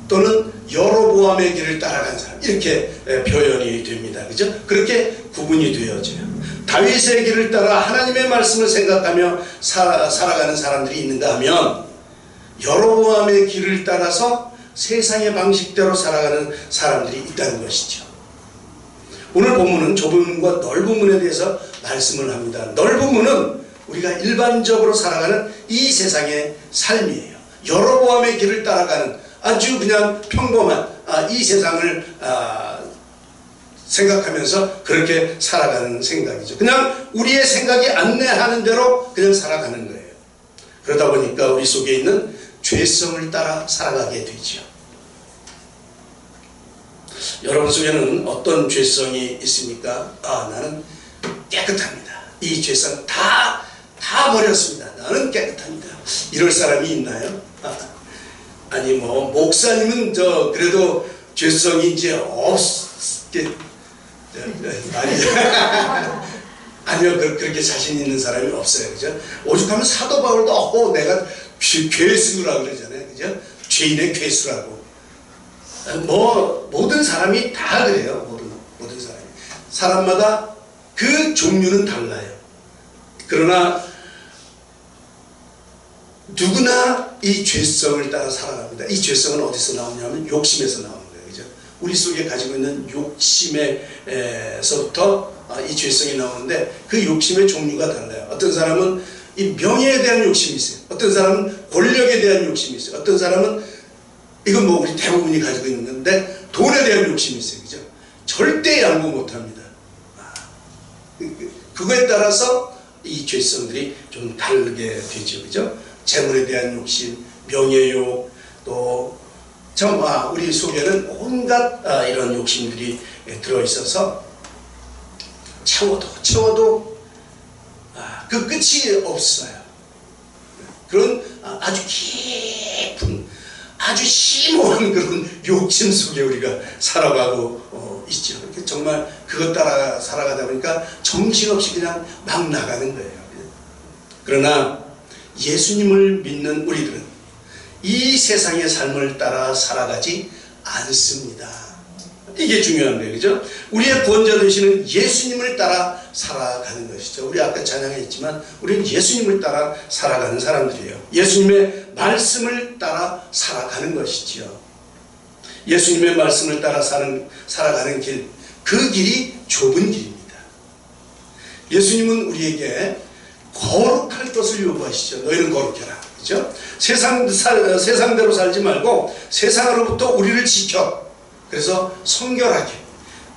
또는 여로보암의 길을 따라간 사람, 이렇게 표현이 됩니다. 그죠? 그렇게 구분이 되어져요. 다윗의 길을 따라 하나님의 말씀을 생각하며 살아가는 사람들이 있는가 하면, 여로보암의 길을 따라서 세상의 방식대로 살아가는 사람들이 있다는 것이죠. 오늘 본문은 좁은 문과 넓은 문에 대해서 말씀을 합니다. 넓은 문은 우리가 일반적으로 살아가는 이 세상의 삶이에요. 여로보암의 길을 따라가는 아주 그냥 평범한 이 세상을 생각하면서 그렇게 살아가는 생각이죠. 그냥 우리의 생각이 안내하는 대로 그냥 살아가는 거예요. 그러다 보니까 우리 속에 있는 죄성을 따라 살아가게 되죠. 여러분 속에는 어떤 죄성이 있습니까? 나는 깨끗합니다. 이 죄성 다 버렸습니다. 나는 깨끗합니다. 이럴 사람이 있나요? 아니 뭐 목사님은 그래도 죄성이 이제 없게 아니요, 그렇게 자신 있는 사람이 없어요. 그죠? 오죽하면 사도 바울도 내가 괴수라고 그러잖아요. 그죠? 죄인의 괴수라고. 모든 사람이 다 그래요. 모든 사람이. 사람마다 그 종류는 달라요. 그러나 누구나 이 죄성을 따라 살아갑니다. 이 죄성은 어디서 나오냐면 욕심에서 나오는 거예요. 그죠? 우리 속에 가지고 있는 욕심에서부터 이 죄성이 나오는데 그 욕심의 종류가 달라요. 어떤 사람은 이 명예에 대한 욕심이 있어요. 어떤 사람은 권력에 대한 욕심이 있어요. 어떤 사람은 이건 뭐 우리 대부분이 가지고 있는 건데 돈에 대한 욕심이 있어요. 그죠? 절대 양보 못합니다. 그거에 따라서 이 죄성들이 좀 다르게 되죠. 그죠? 재물에 대한 욕심, 명예욕, 또 우리 속에는 온갖 이런 욕심들이 들어있어서 채워도 그 끝이 없어요. 그런 아주 깊은, 아주 심오한 그런 욕심 속에 우리가 살아가고 있죠. 정말 그것 따라 살아가다 보니까 정신없이 그냥 막 나가는 거예요. 그러나 예수님을 믿는 우리들은 이 세상의 삶을 따라 살아가지 않습니다. 이게 중요한 거예요. 그죠? 우리의 구원자 되시는 예수님을 따라 살아가는 것이죠. 우리 아까 찬양했지만 우리는 예수님을 따라 살아가는 사람들이에요. 예수님의 말씀을 따라 살아가는 것이지요. 예수님의 말씀을 따라 살아가는 길, 그 길이 좁은 길입니다. 예수님은 우리에게 거룩할 것을 요구하시죠. 너희는 거룩해라. 그죠? 세상대로 살지 말고 세상으로부터 우리를 지켜. 그래서 성결하게,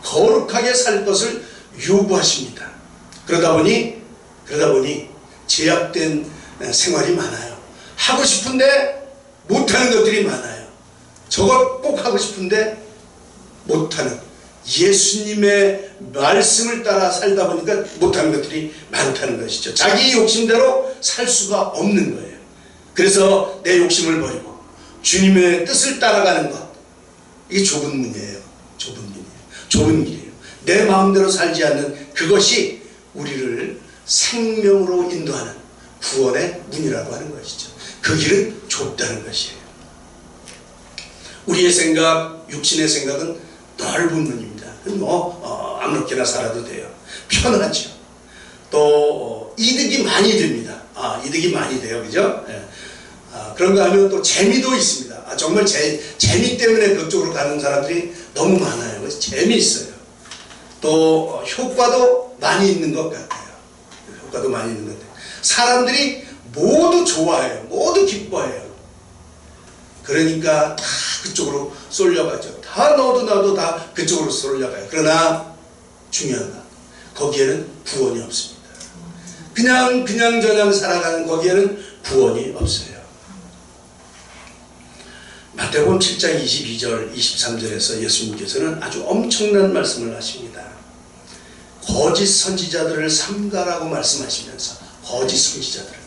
거룩하게 살 것을 요구하십니다. 그러다 보니 제약된 생활이 많아요. 하고 싶은데 못하는 것들이 많아요. 저걸 꼭 하고 싶은데 못하는, 예수님의 말씀을 따라 살다 보니까 못하는 것들이 많다는 것이죠. 자기 욕심대로 살 수가 없는 거예요. 그래서 내 욕심을 버리고 주님의 뜻을 따라가는 것, 이게 좁은 문이에요. 좁은 길이에요. 내 마음대로 살지 않는 그것이 우리를 생명으로 인도하는 구원의 문이라고 하는 것이죠. 그 길은 좁다는 것이에요. 우리의 생각, 육신의 생각은 넓은 문입니다. 아무렇게나 살아도 돼요. 편하죠. 또 이득이 많이 됩니다. 이득이 많이 돼요. 그죠? 예. 그런가 하면 또 재미도 있습니다. 정말 재미 때문에 그쪽으로 가는 사람들이 너무 많아요. 그래서 재미있어요. 또 효과도 많이 있는 것 같아요. 효과도 많이 있는 것 같아요. 사람들이 모두 좋아해요. 모두 기뻐해요. 그러니까 다 그쪽으로 쏠려가죠. 다 너도 나도 다 그쪽으로 쏠려가요. 그러나 중요한 건 거기에는 구원이 없습니다. 그냥 살아가는 거기에는 구원이 없어요. 마태복음 7장 22절 23절에서 예수님께서는 아주 엄청난 말씀을 하십니다. 거짓 선지자들을 삼가라고 말씀하시면서, 거짓 선지자들을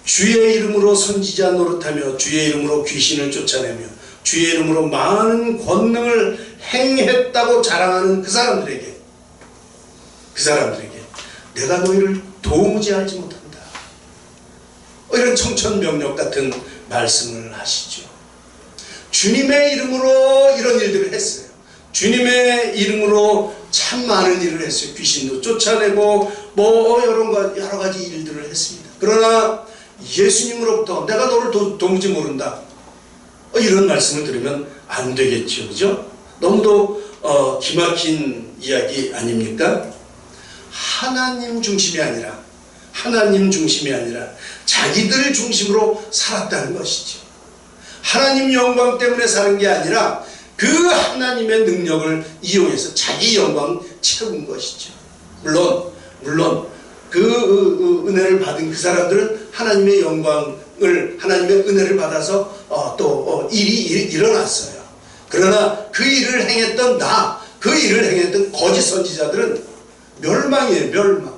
주의 이름으로 선지자 노릇하며 주의 이름으로 귀신을 쫓아내며 주의 이름으로 많은 권능을 행했다고 자랑하는 그 사람들에게 내가 너희를 도무지 알지 못한다, 이런 청천벽력 같은 말씀을 하시죠. 주님의 이름으로 이런 일들을 했어요. 주님의 이름으로 참 많은 일을 했어요. 귀신도 쫓아내고 뭐 여러 가지 일들을 했습니다. 그러나 예수님으로부터 내가 너를 도무지 모른다, 이런 말씀을 들으면 안 되겠죠. 그죠? 너무도 기막힌 이야기 아닙니까? 하나님 중심이 아니라 자기들 중심으로 살았다는 것이죠. 하나님 영광 때문에 사는 게 아니라 그 하나님의 능력을 이용해서 자기 영광 채운 것이죠. 물론 그 은혜를 받은 그 사람들은 하나님의 영광을, 하나님의 은혜를 받아서 또 일이 일어났어요. 그러나 그 일을 행했던 거짓 선지자들은 멸망이에요. 멸망.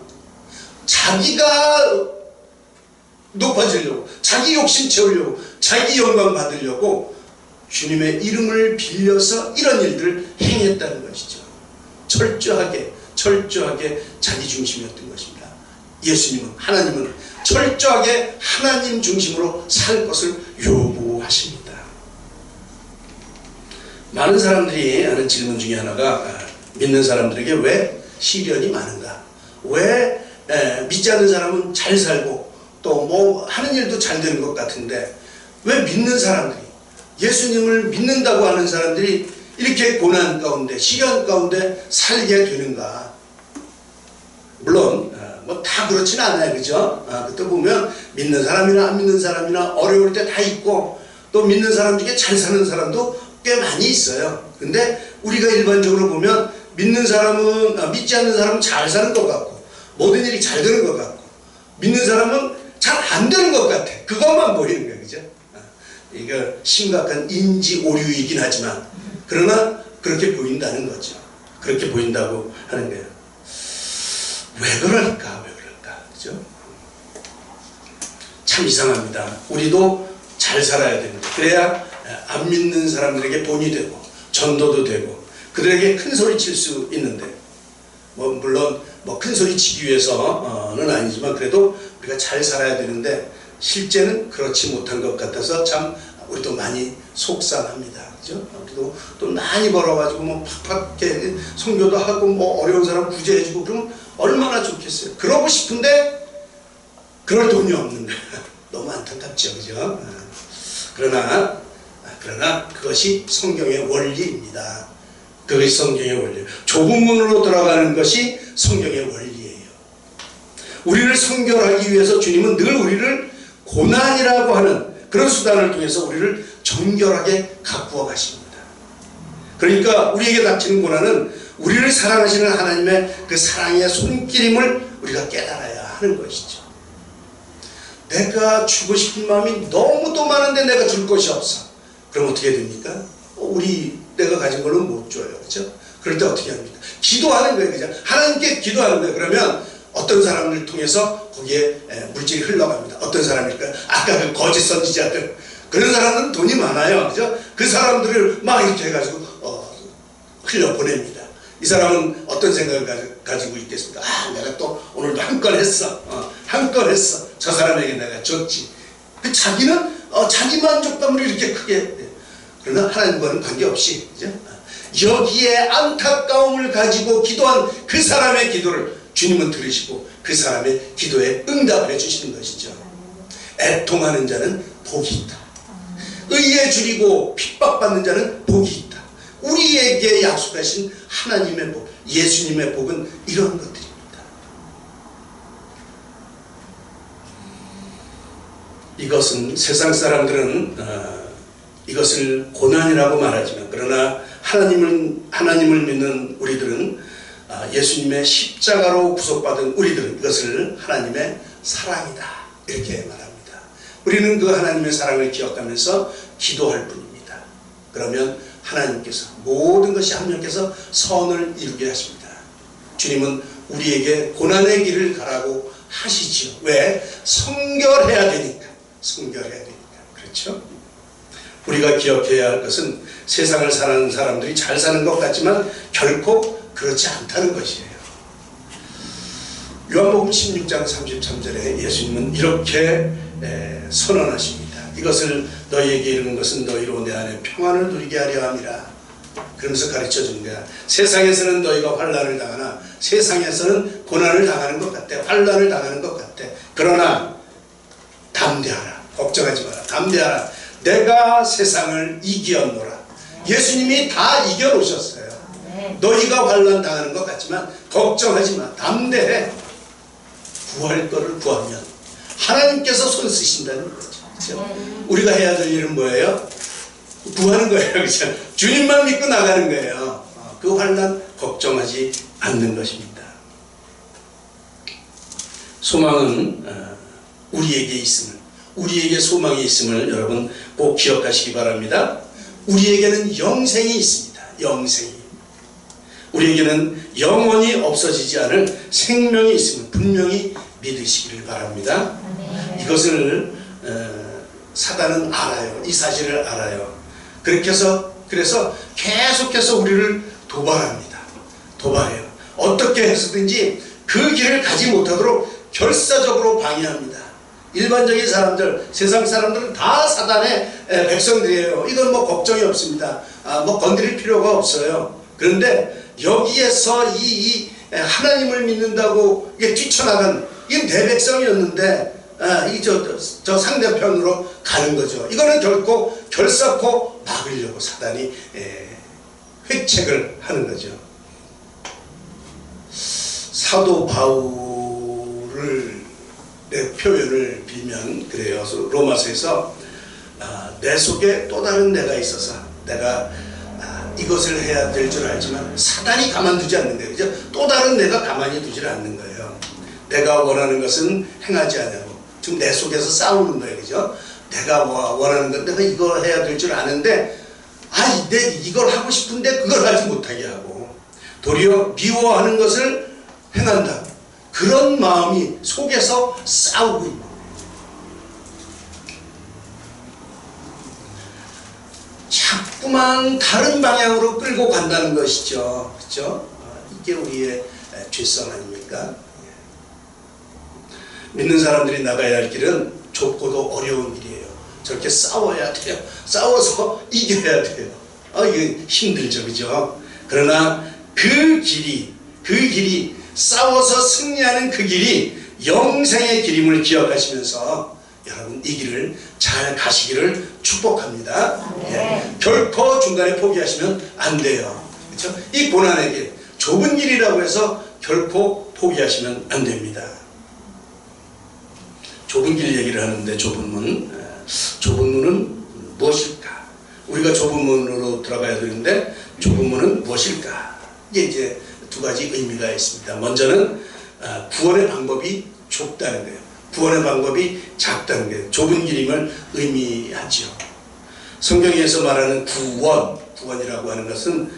자기가 높아지려고, 자기 욕심 채우려고, 자기 영광 받으려고 주님의 이름을 빌려서 이런 일들을 행했다는 것이죠. 철저하게 자기 중심이었던 것입니다. 하나님은 철저하게 하나님 중심으로 살 것을 요구하십니다. 많은 사람들이 하는 질문 중에 하나가, 믿는 사람들에게 왜 시련이 많은가? 왜 믿지 않는 사람은 잘 살고 또 뭐 하는 일도 잘 되는 것 같은데 왜 믿는 사람들이, 예수님을 믿는다고 하는 사람들이 이렇게 고난 가운데, 시련 가운데 살게 되는가? 물론 뭐 다 그렇지는 않아요. 그죠? 그때 보면 믿는 사람이나 안 믿는 사람이나 어려울 때 다 있고, 또 믿는 사람 중에 잘 사는 사람도 꽤 많이 있어요. 근데 우리가 일반적으로 보면 믿지 않는 사람은 잘 사는 것 같고 모든 일이 잘 되는 것 같고, 믿는 사람은 잘 안 되는 것 같아. 그것만 보이는 거예요. 그죠? 이거 심각한 인지 오류이긴 하지만, 그러나 그렇게 보인다는 거죠. 그렇게 보인다고 하는 거예요. 왜 그럴까? 그죠? 참 이상합니다. 우리도 잘 살아야 됩니다. 그래야 안 믿는 사람들에게 본이 되고 전도도 되고 그들에게 큰 소리 칠 수 있는데, 물론 큰 소리 치기 위해서는 아니지만 그래도 우리가 잘 살아야 되는데 실제는 그렇지 못한 것 같아서 참 우리도 많이 속상합니다. 그죠? 우리도 또 많이 벌어가지고 뭐 팍팍 선교도 하고 뭐 어려운 사람 구제해주고 그러면 얼마나 좋겠어요. 그러고 싶은데 그럴 돈이 없는 거예요. 너무 안타깝죠. 그죠? 그러나 그것이 성경의 원리입니다. 그것이 성경의 원리예요. 좁은 문으로 들어가는 것이 성경의 원리예요. 우리를 성결하기 위해서 주님은 늘 우리를 고난이라고 하는 그런 수단을 통해서 우리를 정결하게 가꾸어 가십니다. 그러니까 우리에게 닥치는 고난은 우리를 사랑하시는 하나님의 그 사랑의 손길임을 우리가 깨달아야 하는 것이죠. 내가 주고 싶은 마음이 너무도 많은데 내가 줄 것이 없어. 그럼 어떻게 됩니까? 내가 가진 걸로 못 줘요. 그렇죠? 그럴 때 어떻게 합니까? 기도하는 거예요. 그죠? 하나님께 기도하는 거예요. 그러면 어떤 사람을 통해서 거기에 물질이 흘러갑니다. 어떤 사람일까요? 아까 그 거짓 선지자들. 그런 사람들은 돈이 많아요. 그죠? 그 사람들을 막 이렇게 해가지고 흘려보냅니다. 이 사람은 어떤 생각을 가지고 있겠습니까? 내가 또 오늘도 한 건 했어. 한 건 했어. 저 사람에게 내가 줬지. 자기는 자기 만족감을 이렇게 크게. 그러나 하나님과는 관계없이, 그죠? 여기에 안타까움을 가지고 기도한 그 사람의 기도를 주님은 들으시고 그 사람의 기도에 응답을 해주시는 것이죠. 애통하는 자는 복이 있다. 의에 줄이고 핍박받는 자는 복이 있다. 우리에게 약속하신 하나님의 복, 예수님의 복은 이런 것들입니다. 이것은 세상 사람들은 이것을 고난이라고 말하지만, 그러나 하나님을 믿는 우리들은, 예수님의 십자가로 구속받은 우리들은 이것을 하나님의 사랑이다 이렇게 말합니다. 우리는 그 하나님의 사랑을 기억하면서 기도할 뿐입니다. 그러면 하나님께서 모든 것이 합력해서 선을 이루게 하십니다. 주님은 우리에게 고난의 길을 가라고 하시지요. 왜? 성결해야 되니까. 성결해야 되니까. 그렇죠? 우리가 기억해야 할 것은 세상을 사는 사람들이 잘 사는 것 같지만 결코 그렇지 않다는 것이에요. 요한복음 16장 33절에 예수님은 이렇게 선언하십니다. 이것을 너희에게 이르는 것은 너희로 내 안에 평안을 누리게 하려 함이라. 그러면서 가르쳐 준 거야. 세상에서는 너희가 환난을 당하나 세상에서는 고난을 당하는 것 같아. 환난을 당하는 것 같아. 그러나 담대하라. 걱정하지 마라. 담대하라. 내가 세상을 이기었노라. 예수님이 다 이겨놓으셨어요. 너희가 환난 당하는 것 같지만 걱정하지 마. 담대해. 구할 거를 구하면 하나님께서 손 쓰신다는 거죠. 그렇죠? 우리가 해야 될 일은 뭐예요? 구하는 거예요. 그렇죠? 주님만 믿고 나가는 거예요. 그 환난 걱정하지 않는 것입니다. 소망은 우리에게 있음을, 우리에게 소망이 있음을 여러분 꼭 기억하시기 바랍니다. 우리에게는 영생이 있습니다. 영생이. 우리에게는 영원히 없어지지 않을 생명이 있음을 분명히 믿으시기를 바랍니다. 이것을 사단은 알아요. 이 사실을 알아요. 그래서 계속해서 우리를 도발합니다. 도발해요. 어떻게 해서든지 그 길을 가지 못하도록 결사적으로 방해합니다. 일반적인 사람들, 세상 사람들은 다 사단의 백성들이에요. 이건 뭐 걱정이 없습니다. 뭐 건드릴 필요가 없어요. 그런데 여기에서 이 하나님을 믿는다고 이게 뛰쳐나간 이건 내 백성이었는데 저 상대편으로 가는 거죠. 이거는 결코 결사코 막으려고 사단이 획책을 하는 거죠. 사도 바울을 내 표현을 빌면 그래요. 로마서에서 내 속에 또 다른 내가 있어서 내가 이것을 해야 될 줄 알지만 사단이 가만두지 않는 거예요. 그죠? 또 다른 내가 가만히 두질 않는 거예요. 내가 원하는 것은 행하지 않냐고. 지금 내 속에서 싸우는 거예요. 그죠? 내가 원하는 건 내가 이걸 해야 될 줄 아는데 내 이걸 하고 싶은데 그걸 하지 못하게 하고 도리어 미워하는 것을 행한다. 그런 마음이 속에서 싸우고 있는 거예요. 자꾸만 다른 방향으로 끌고 간다는 것이죠. 그렇죠? 이게 우리의 죄성 아닙니까? 믿는 사람들이 나가야 할 길은 좁고도 어려운 길이에요. 저렇게 싸워야 돼요. 싸워서 이겨야 돼요. 이게 힘들죠. 그죠? 그러나 그 길이 싸워서 승리하는 그 길이 영생의 길임을 기억하시면서 여러분 이 길을 잘 가시기를 축복합니다. 결코 중간에 포기하시면 안 돼요. 그렇죠? 이 고난의 길, 좁은 길이라고 해서 결코 포기하시면 안 됩니다. 좁은 길 얘기를 하는데 좁은 문은 무엇일까? 우리가 좁은 문으로 들어가야 되는데 좁은 문은 무엇일까? 이게 두 가지 의미가 있습니다. 먼저는 구원의 방법이 좁다는 거예요. 구원의 방법이 작다는 거예요. 좁은 길임을 의미하죠. 성경에서 말하는 구원이라고 하는 것은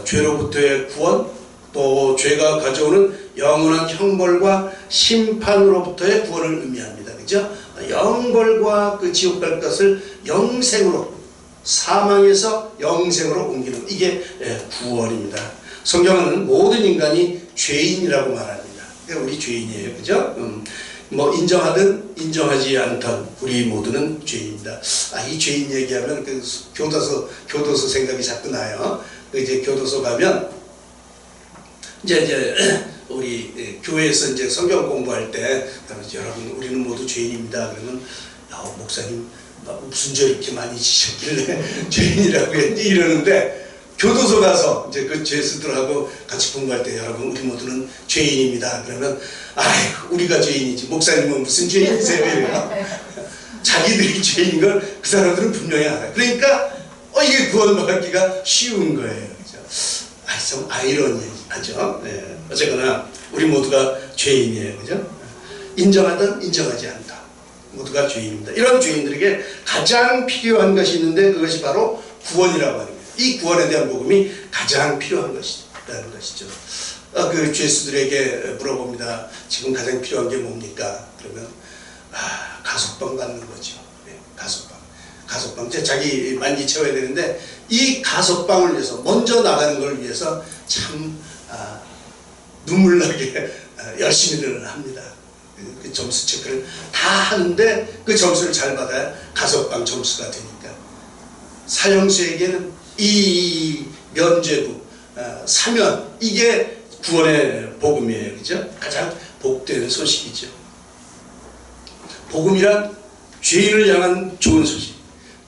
죄로부터의 구원, 또 죄가 가져오는 영원한 형벌과 심판으로부터의 구원을 의미합니다. 그죠? 영벌과 그 지옥 갈 것을 영생으로, 사망에서 영생으로 옮기는 이게 구원입니다. 성경은 모든 인간이 죄인이라고 말합니다. 우리 죄인이에요. 그죠? 인정하든 인정하지 않든 우리 모두는 죄인이다. 이 죄인 얘기하면 그 교도소 생각이 자꾸 나요. 이제 교도소 가면 이제 우리 교회에서 이제 성경 공부할 때 여러분 우리는 모두 죄인입니다. 그러면 목사님 무슨 죄 이렇게 많이 지셨길래 죄인이라고 했지 이러는데 교도소 가서 이제 그 죄수들하고 같이 공부할 때 여러분 우리 모두는 죄인입니다. 그러면 우리가 죄인이지 목사님은 무슨 죄인이세요? 이래요. 자기들이 죄인인 걸 그 사람들은 분명히 알아요. 그러니까 이게 구원받기가 쉬운 거예요. 그죠? 좀 아이러니하죠. 네. 어쨌거나 우리 모두가 죄인이에요. 그죠? 인정하든 인정하지 않다. 모두가 죄인입니다. 이런 죄인들에게 가장 필요한 것이 있는데 그것이 바로 구원이라고 하는 거예요. 이 구원에 대한 복음이 가장 필요한 것이라는 것이죠. 그 죄수들에게 물어봅니다. 지금 가장 필요한 게 뭡니까? 그러면 가석방 받는 거죠. 네, 가석방. 자기 만기 채워야 되는데 이 가석방을 위해서 먼저 나가는 걸 위해서 참 눈물나게 열심히들 합니다. 그 점수 체크를 다 하는데 그 점수를 잘 받아야 가석방 점수가 되니까 사형수에게는 이 면죄부 사면 이게 구원의 복음이에요. 그죠? 가장 복되는 소식이죠. 복음이란 죄인을 향한 좋은 소식,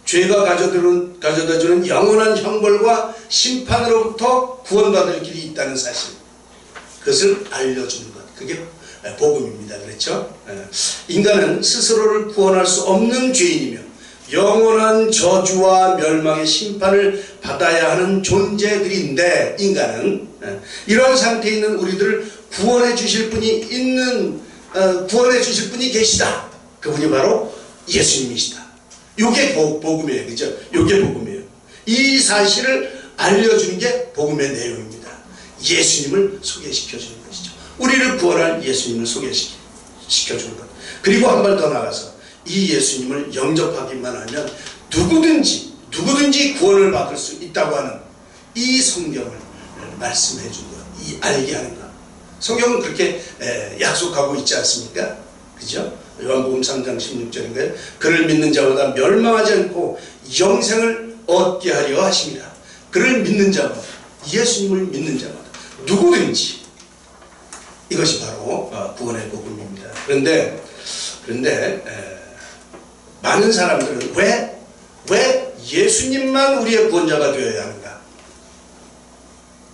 죄가 가져다주는 영원한 형벌과 심판으로부터 구원받을 길이 있다는 사실, 그것을 알려주는 것, 그게 복음입니다. 그렇죠? 인간은 스스로를 구원할 수 없는 죄인이며 영원한 저주와 멸망의 심판을 받아야 하는 존재들인데, 인간은 이런 상태에 있는 우리들을 구원해 주실 분이 계시다. 그분이 바로 예수님이시다. 요게 복음이에요. 그죠? 요게 복음이에요. 이 사실을 알려주는 게 복음의 내용입니다. 예수님을 소개시켜 주는 것이죠. 우리를 구원할 예수님을 소개시켜 주는 것. 그리고 한 발 더 나가서 이 예수님을 영접하기만 하면 누구든지 구원을 받을 수 있다고 하는 이 성경을 말씀해 준 것, 이 알게 하는 것. 성경은 그렇게 약속하고 있지 않습니까? 그죠? 요한복음 3장 16절인가요? 그를 믿는 자마다 멸망하지 않고 영생을 얻게 하려 하십니다. 그를 믿는 자마다, 예수님을 믿는 자마다, 누구든지, 이것이 바로 구원의 복음입니다. 그런데 많은 사람들은 왜 예수님만 우리의 구원자가 되어야 하는가?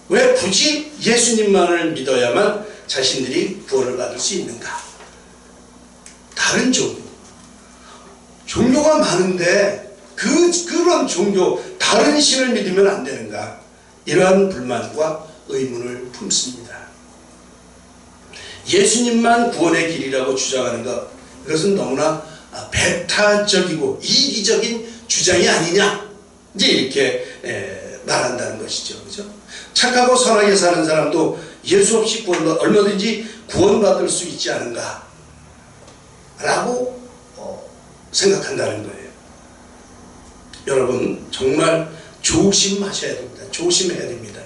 왜 굳이 예수님만을 믿어야만 자신들이 구원을 받을 수 있는가? 다른 종교가 많은데 그런 종교, 다른 신을 믿으면 안 되는가? 이러한 불만과 의문을 품습니다. 예수님만 구원의 길이라고 주장하는 것, 이것은 너무나 배타적이고 이기적인 주장이 아니냐, 이제 이렇게 말한다는 것이죠. 그죠? 착하고 선하게 사는 사람도 예수 없이 얼마든지 구원받을 수 있지 않은가 라고 생각한다는 거예요. 여러분 정말 조심하셔야 됩니다. 조심해야 됩니다.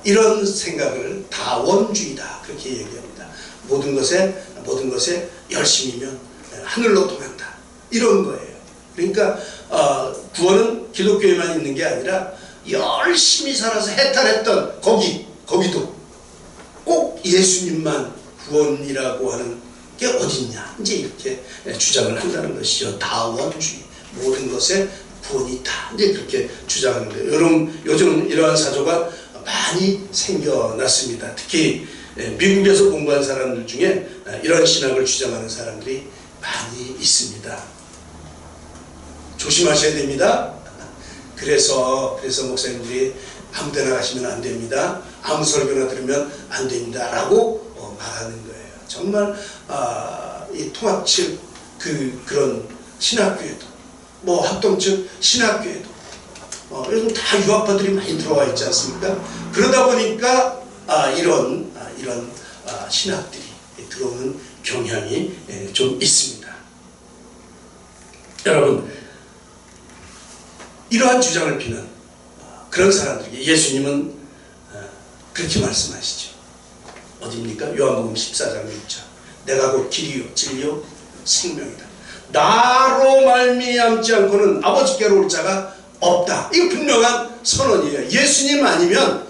이런 생각을 다원주의다, 그렇게 얘기합니다. 모든 것에 열심이면 하늘로 통한다, 이런 거예요. 그러니까 구원은 기독교에만 있는 게 아니라 열심히 살아서 해탈했던 거기도 꼭 예수님만 구원이라고 하는 게 어딨냐, 이제 이렇게 주장을 한다는 것이죠. 다원주의, 모든 것에 구원이 있다, 이제 그렇게 주장하는 거예요. 여러분 요즘 이러한 사조가 많이 생겨났습니다. 특히 미국에서 공부한 사람들 중에 이런 신학을 주장하는 사람들이 많이 있습니다. 조심하셔야 됩니다. 그래서 목사님들이 아무 데나 가시면 안 됩니다, 아무 설교나 들으면 안 됩니다 라고 말하는 거예요. 정말 이 통합 측 그런 신학교에도, 뭐 합동 측 신학교에도 요즘 다 유학파들이 많이 들어와 있지 않습니까? 그러다 보니까 이런 신학들이 들어오는 경향이 좀 있습니다. 여러분, 이러한 주장을 피는 그런 사람들에게 예수님은 그렇게 말씀하시죠. 어디입니까? 요한복음 14장 6절. 내가 곧 길이요 진리요 생명이다. 나로 말미암지 않고는 아버지께로 올 자가 없다. 이거 분명한 선언이에요. 예수님 아니면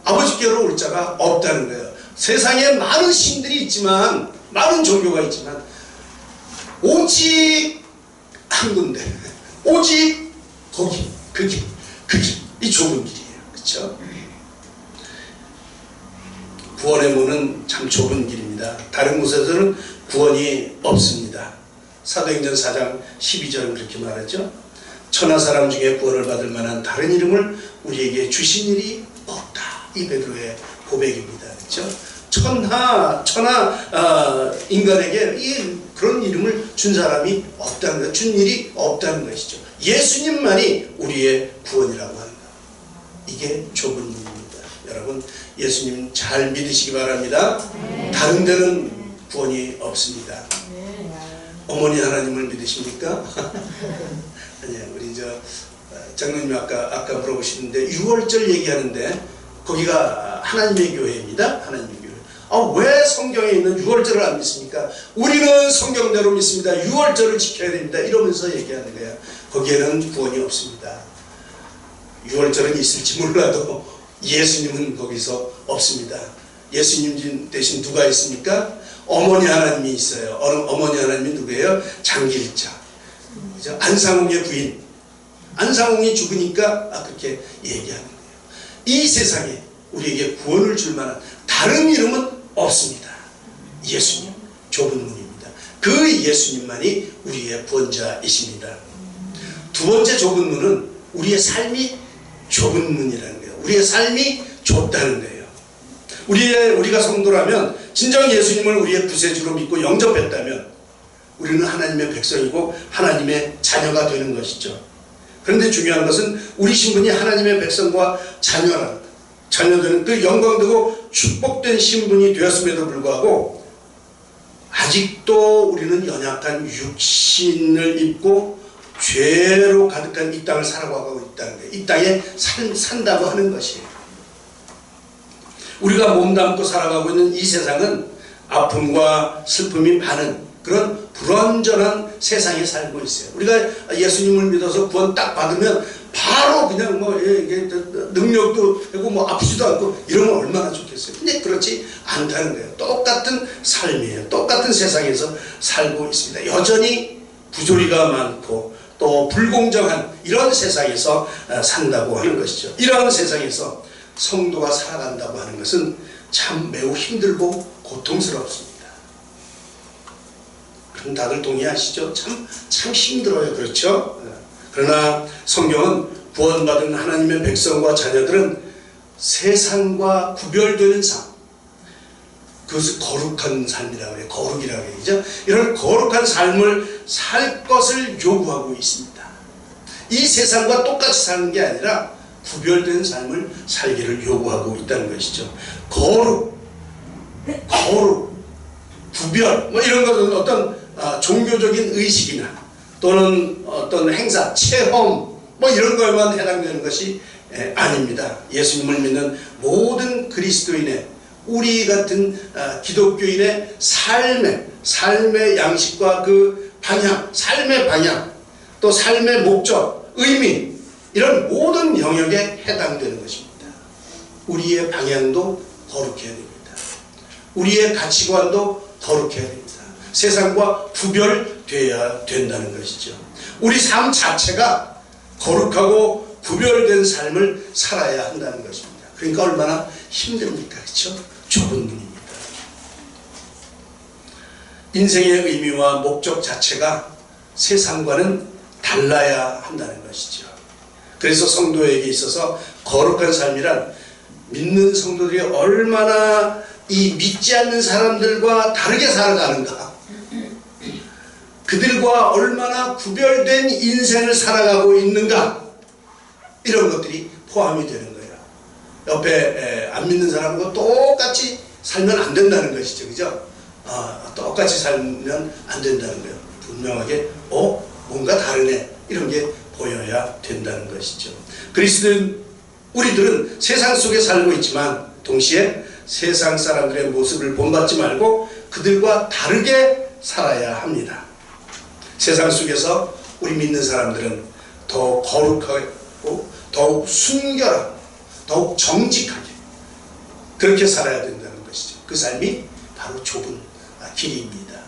아버지께로 올 자가 없다는 거예요. 세상에 많은 신들이 있지만, 많은 종교가 있지만 오직 한 군데, 오직 거기, 그 길, 이 좁은 길이에요. 그렇죠? 구원의 문은 참 좁은 길입니다. 다른 곳에서는 구원이 없습니다. 사도행전 4장 12절은 그렇게 말하죠. 천하 사람 중에 구원을 받을 만한 다른 이름을 우리에게 주신 일이 없다. 이 베드로의 고백입니다. 그렇죠? 천하 인간에게 그런 이름을 준 사람이 없다는 것, 준 일이 없다는 것이죠. 예수님만이 우리의 구원이라고 한다. 이게 좁은 문입니다. 여러분, 예수님 잘 믿으시기 바랍니다. 다른 데는 구원이 없습니다. 어머니 하나님을 믿으십니까? 아니요, 우리 장로님이 아까 물어보시는데 6월절 얘기하는데 거기가 하나님의 교회입니다. 하나님의 교회. 왜 성경에 있는 6월절을 안 믿습니까? 우리는 성경대로 믿습니다. 6월절을 지켜야 됩니다. 이러면서 얘기하는 거예요. 거기에는 구원이 없습니다. 6월절은 있을지 몰라도 예수님은 거기서 없습니다. 예수님 대신 누가 있습니까? 어머니 하나님이 있어요. 어머니 하나님이 누구예요? 장길자. 안상홍의 부인. 안상홍이 죽으니까 그렇게 얘기하는 거예요. 이 세상에 우리에게 구원을 줄 만한 다른 이름은 없습니다. 예수님, 좁은 문입니다. 그 예수님만이 우리의 구원자이십니다. 두 번째 좁은 문은 우리의 삶이 좁은 문이라는 거예요. 우리의 삶이 좁다는 거예요. 우리가 성도라면 진정 예수님을 우리의 구세주로 믿고 영접했다면 우리는 하나님의 백성이고 하나님의 자녀가 되는 것이죠. 그런데 중요한 것은 우리 신분이 하나님의 백성과 자녀되는 그 영광되고 축복된 신분이 되었음에도 불구하고 아직도 우리는 연약한 육신을 입고 죄로 가득한 이 땅을 살아가고 있다는 거예요. 이 땅에 산다고 하는 것이에요. 우리가 몸담고 살아가고 있는 이 세상은 아픔과 슬픔이 많은 그런 불완전한 세상에 살고 있어요. 우리가 예수님을 믿어서 구원 딱 받으면 바로 그냥 능력도 되고 아프지도 않고 이러면 얼마나 좋겠어요. 근데 그렇지 않다는 거예요. 똑같은 삶이에요. 똑같은 세상에서 살고 있습니다. 여전히 부조리가 많고 또 불공정한 이런 세상에서 산다고 하는 것이죠. 이러한 세상에서 성도가 살아간다고 하는 것은 참 매우 힘들고 고통스럽습니다. 그럼 다들 동의하시죠? 참 힘들어요. 그렇죠? 그러나 성경은 구원받은 하나님의 백성과 자녀들은 세상과 구별되는 삶, 그것을 거룩한 삶이라고 해요. 거룩이라고 해요. 이런 거룩한 삶을 살 것을 요구하고 있습니다. 이 세상과 똑같이 사는 게 아니라 구별된 삶을 살기를 요구하고 있다는 것이죠. 거룩, 구별, 이런 것은 어떤 종교적인 의식이나 또는 어떤 행사, 체험, 이런 것만 해당되는 것이 아닙니다. 예수님을 믿는 모든 그리스도인의 우리 같은 기독교인의 삶의 양식과 그 방향, 삶의 방향, 또 삶의 목적, 의미, 이런 모든 영역에 해당되는 것입니다. 우리의 방향도 거룩해야 됩니다. 우리의 가치관도 거룩해야 됩니다. 세상과 구별되어야 된다는 것이죠. 우리 삶 자체가 거룩하고 구별된 삶을 살아야 한다는 것입니다. 그러니까 얼마나 힘듭니까? 그렇죠? 좁은 문입니다. 인생의 의미와 목적 자체가 세상과는 달라야 한다는 것이죠. 그래서 성도에게 있어서 거룩한 삶이란 믿는 성도들이 얼마나 이 믿지 않는 사람들과 다르게 살아가는가, 그들과 얼마나 구별된 인생을 살아가고 있는가, 이런 것들이 포함이 되는 거예요. 옆에 안 믿는 사람과 똑같이 살면 안 된다는 것이죠. 그죠? 똑같이 살면 안 된다는 거예요. 분명하게 뭔가 다르네, 이런 게 보여야 된다는 것이죠. 그리스도인 우리들은 세상 속에 살고 있지만 동시에 세상 사람들의 모습을 본받지 말고 그들과 다르게 살아야 합니다. 세상 속에서 우리 믿는 사람들은 더욱 거룩하고 더욱 순결하고 더욱 정직하게 그렇게 살아야 된다는 것이죠. 그 삶이 바로 좁은 길입니다.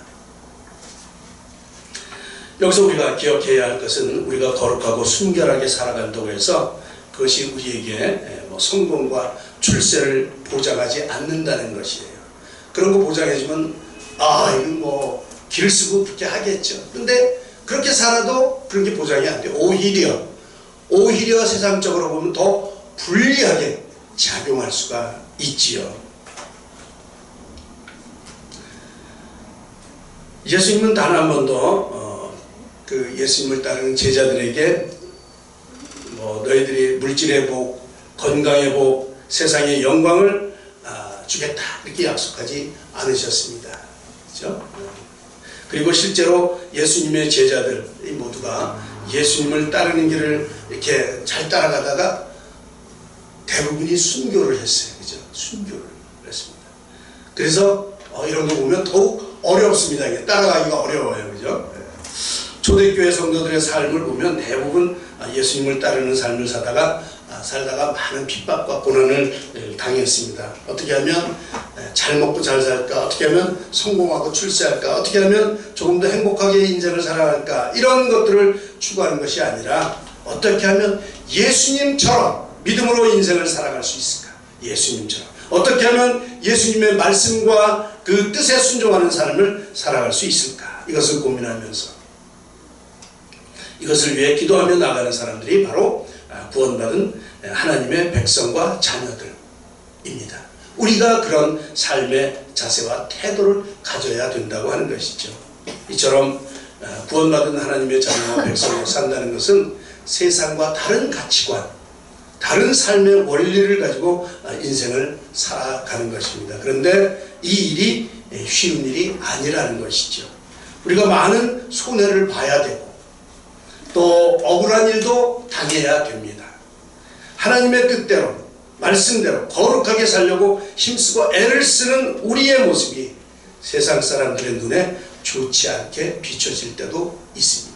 여기서 우리가 기억해야 할 것은 우리가 거룩하고 순결하게 살아간다고 해서 그것이 우리에게 성공과 출세를 보장하지 않는다는 것이에요. 그런 거 보장해주면 이거 길 쓰고 그렇게 하겠죠. 근데 그렇게 살아도 그런 게 보장이 안 돼요. 오히려 세상적으로 보면 더 불리하게 작용할 수가 있지요. 예수님은 단 한 번도 그 예수님을 따르는 제자들에게 뭐 너희들이 물질의 복, 건강의 복, 세상의 영광을 주겠다 이렇게 약속하지 않으셨습니다. 그렇죠? 그리고 실제로 예수님의 제자들 모두가 예수님을 따르는 길을 이렇게 잘 따라가다가 대부분이 순교를 했어요. 그죠? 순교를 했습니다. 그래서 이런 거 보면 더욱 어렵습니다. 이게 따라가기가 어려워요. 그죠? 초대교회 성도들의 삶을 보면 대부분 예수님을 따르는 삶을 살다가 많은 핍박과 고난을 당했습니다. 어떻게 하면 잘 먹고 잘 살까? 어떻게 하면 성공하고 출세할까? 어떻게 하면 조금 더 행복하게 인생을 살아갈까? 이런 것들을 추구하는 것이 아니라 어떻게 하면 예수님처럼 믿음으로 인생을 살아갈 수 있을까? 예수님처럼. 어떻게 하면 예수님의 말씀과 그 뜻에 순종하는 삶을 살아갈 수 있을까? 이것을 고민하면서 이것을 위해 기도하며 나가는 사람들이 바로 구원받은 하나님의 백성과 자녀들입니다. 우리가 그런 삶의 자세와 태도를 가져야 된다고 하는 것이죠. 이처럼 구원받은 하나님의 자녀와 백성으로 산다는 것은 세상과 다른 가치관, 다른 삶의 원리를 가지고 인생을 살아가는 것입니다. 그런데 이 일이 쉬운 일이 아니라는 것이죠. 우리가 많은 손해를 봐야 되고 또 억울한 일도 당해야 됩니다. 하나님의 뜻대로 말씀대로 거룩하게 살려고 힘쓰고 애를 쓰는 우리의 모습이 세상 사람들의 눈에 좋지 않게 비춰질 때도 있습니다.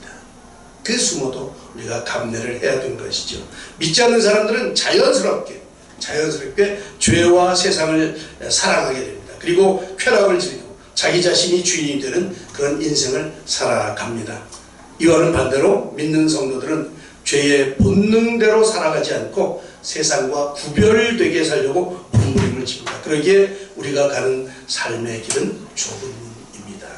그 수모도 우리가 감내를 해야 되는 것이죠. 믿지 않는 사람들은 자연스럽게 죄와 세상을 살아가게 됩니다. 그리고 쾌락을 즐기고 자기 자신이 주인이 되는 그런 인생을 살아갑니다. 이와는 반대로 믿는 성도들은 죄의 본능대로 살아가지 않고 세상과 구별되게 살려고 몸부림을 칩니다. 그러기에 우리가 가는 삶의 길은 좁은 문입니다.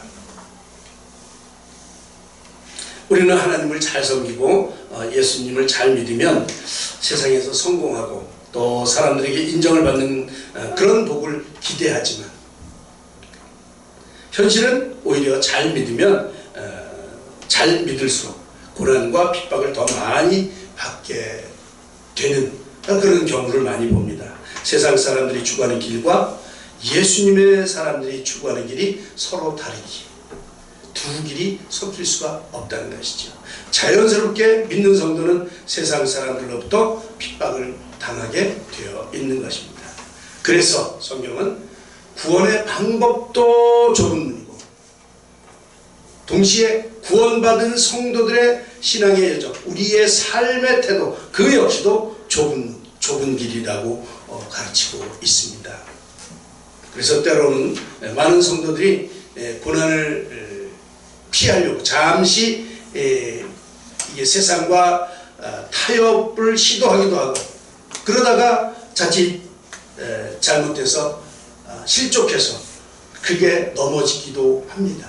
우리는 하나님을 잘 섬기고 예수님을 잘 믿으면 세상에서 성공하고 또 사람들에게 인정을 받는 그런 복을 기대하지만 현실은 오히려 잘 믿으면 잘 믿을수록 고난과 핍박을 더 많이 받게 되는 그런 경우를 많이 봅니다. 세상 사람들이 추구하는 길과 예수님의 사람들이 추구하는 길이 서로 다르기, 두 길이 섞일 수가 없다는 것이죠. 자연스럽게 믿는 성도는 세상 사람들로부터 핍박을 당하게 되어 있는 것입니다. 그래서 성경은 구원의 방법도 좁은 문이고 동시에 구원받은 성도들의 신앙의 여정, 우리의 삶의 태도 그 역시도 좁은 길이라고 가르치고 있습니다. 그래서 때로는 많은 성도들이 고난을 피하려고 잠시 이게 세상과 타협을 시도하기도 하고 그러다가 자칫 잘못해서 실족해서 그게 넘어지기도 합니다.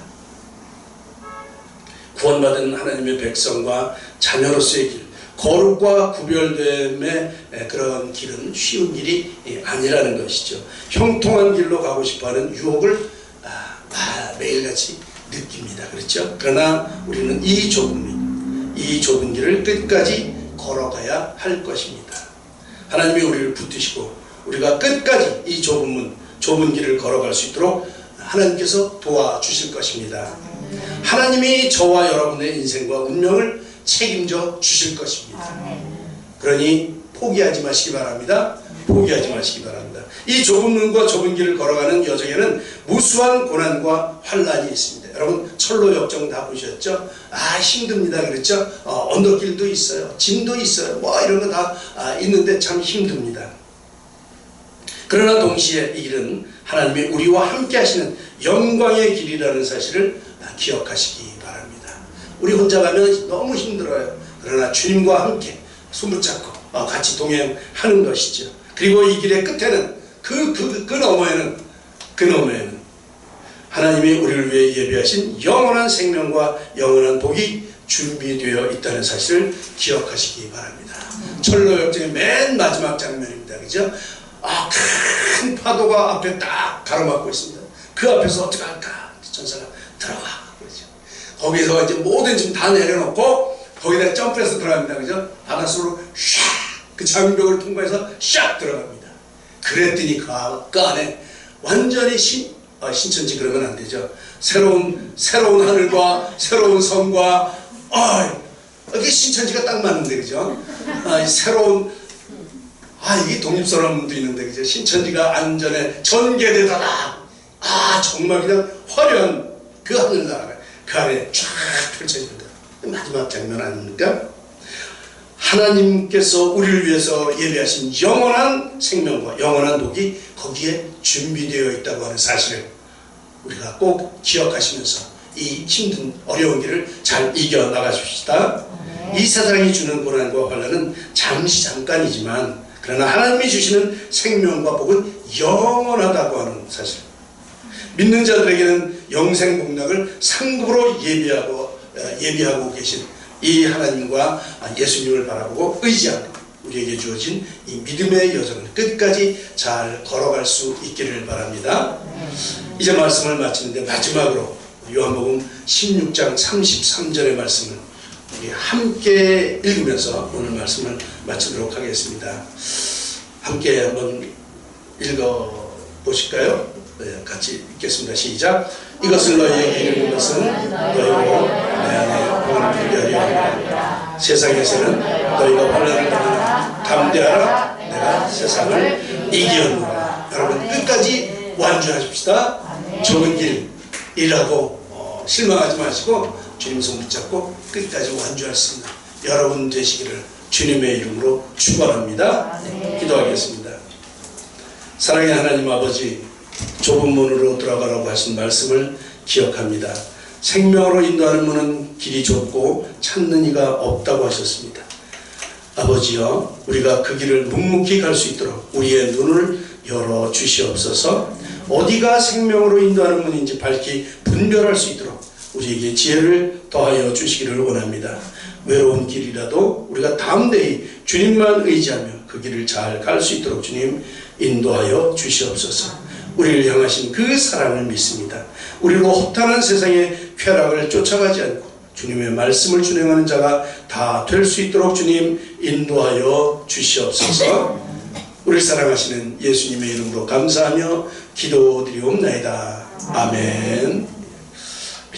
구원받은 하나님의 백성과 자녀로서의 길, 거룩과 구별됨의 그런 길은 쉬운 길이 아니라는 것이죠. 형통한 길로 가고 싶어하는 유혹을 매일같이 느낍니다. 그렇죠? 그러나 우리는 이 좁은 길을 끝까지 걸어가야 할 것입니다. 하나님이 우리를 붙드시고 우리가 끝까지 이 좁은 길을 걸어갈 수 있도록 하나님께서 도와주실 것입니다. 하나님이 저와 여러분의 인생과 운명을 책임져 주실 것입니다. 그러니 포기하지 마시기 바랍니다. 포기하지 마시기 바랍니다. 이 좁은 문과 좁은 길을 걸어가는 여정에는 무수한 고난과 환란이 있습니다. 여러분 철로 역정 다 보셨죠? 힘듭니다. 그렇죠? 언덕길도 있어요. 짐도 있어요. 이런 거 다 있는데 참 힘듭니다. 그러나 동시에 이 길은 하나님이 우리와 함께 하시는 영광의 길이라는 사실을 기억하시기 바랍니다. 우리 혼자 가면 너무 힘들어요. 그러나 주님과 함께 손을 잡고 같이 동행하는 것이죠. 그리고 이 길의 끝에는 그 너머에는 하나님이 우리를 위해 예비하신 영원한 생명과 영원한 복이 준비되어 있다는 사실을 기억하시기 바랍니다. 철로 역정의 맨 마지막 장면입니다. 그죠? 큰 파도가 앞에 딱 가로막고 있습니다. 그 앞에서 어떻게 할까? 천사가 들어가. 거기서 이제 모든 짐 다 내려놓고 거기다 점프해서 들어갑니다. 그죠? 바닷속으로 샥! 그 장벽을 통과해서 샥 들어갑니다. 그랬더니 그 안에 완전히 신천지 그러면 안 되죠. 새로운 하늘과 새로운 섬과 이게 신천지가 딱 맞는데 그죠? 이게 독립선언문도 있는데 그죠? 신천지가 안전에 전개되더라. 정말 그냥 화려한 그 하늘나라 그 안에 쫙 펼쳐집니다. 마지막 장면 아닙니까? 하나님께서 우리를 위해서 예비하신 영원한 생명과 영원한 복이 거기에 준비되어 있다고 하는 사실을 우리가 꼭 기억하시면서 이 힘든 어려운 길을 잘 이겨나가십시다. 이 세상이 주는 고난과 환난은 잠깐이지만 그러나 하나님이 주시는 생명과 복은 영원하다고 하는 사실, 믿는 자들에게는 영생 복락을 상급으로 예비하고 계신 이 하나님과 예수님을 바라보고 의지하고 우리에게 주어진 이 믿음의 여정을 끝까지 잘 걸어갈 수 있기를 바랍니다. 이제 말씀을 마치는데 마지막으로 요한복음 16장 33절의 말씀을 우리 함께 읽으면서 오늘 말씀을 마치도록 하겠습니다. 함께 한번 읽어보실까요? 네, 같이 읽겠습니다. 시작. 이것을 너희에게 이르는 것은 너희로 내 안에 복음을 들려 하리라. 세상에서는 너희가 환난을 받으나 담대하라. 내가 세상을 이기었노라. 여러분 끝까지 완주하십시다. 좁은 길 일하고 실망하지 마시고 주님 손 붙잡고 끝까지 완주할 수 있는 여러분 되시기를 주님의 이름으로 축원합니다. 기도하겠습니다. 사랑의 하나님 아버지, 좁은 문으로 들어가라고 하신 말씀을 기억합니다. 생명으로 인도하는 문은 길이 좁고 찾는 이가 없다고 하셨습니다. 아버지여, 우리가 그 길을 묵묵히 갈 수 있도록 우리의 눈을 열어 주시옵소서. 어디가 생명으로 인도하는 문인지 밝히 분별할 수 있도록 우리에게 지혜를 더하여 주시기를 원합니다. 외로운 길이라도 우리가 담대히 주님만 의지하며 그 길을 잘 갈 수 있도록 주님 인도하여 주시옵소서. 우리를 향하신 그 사랑을 믿습니다. 우리로 허탄한 세상의 쾌락을 쫓아가지 않고 주님의 말씀을 준행하는 자가 다 될 수 있도록 주님 인도하여 주시옵소서. 우리를 사랑하시는 예수님의 이름으로 감사하며 기도드리옵나이다. 아멘.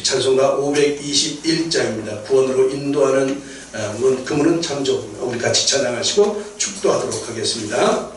찬송가 521장입니다. 구원으로 인도하는 그 문은 참 좁습니다. 우리 같이 찬양하시고 축도하도록 하겠습니다.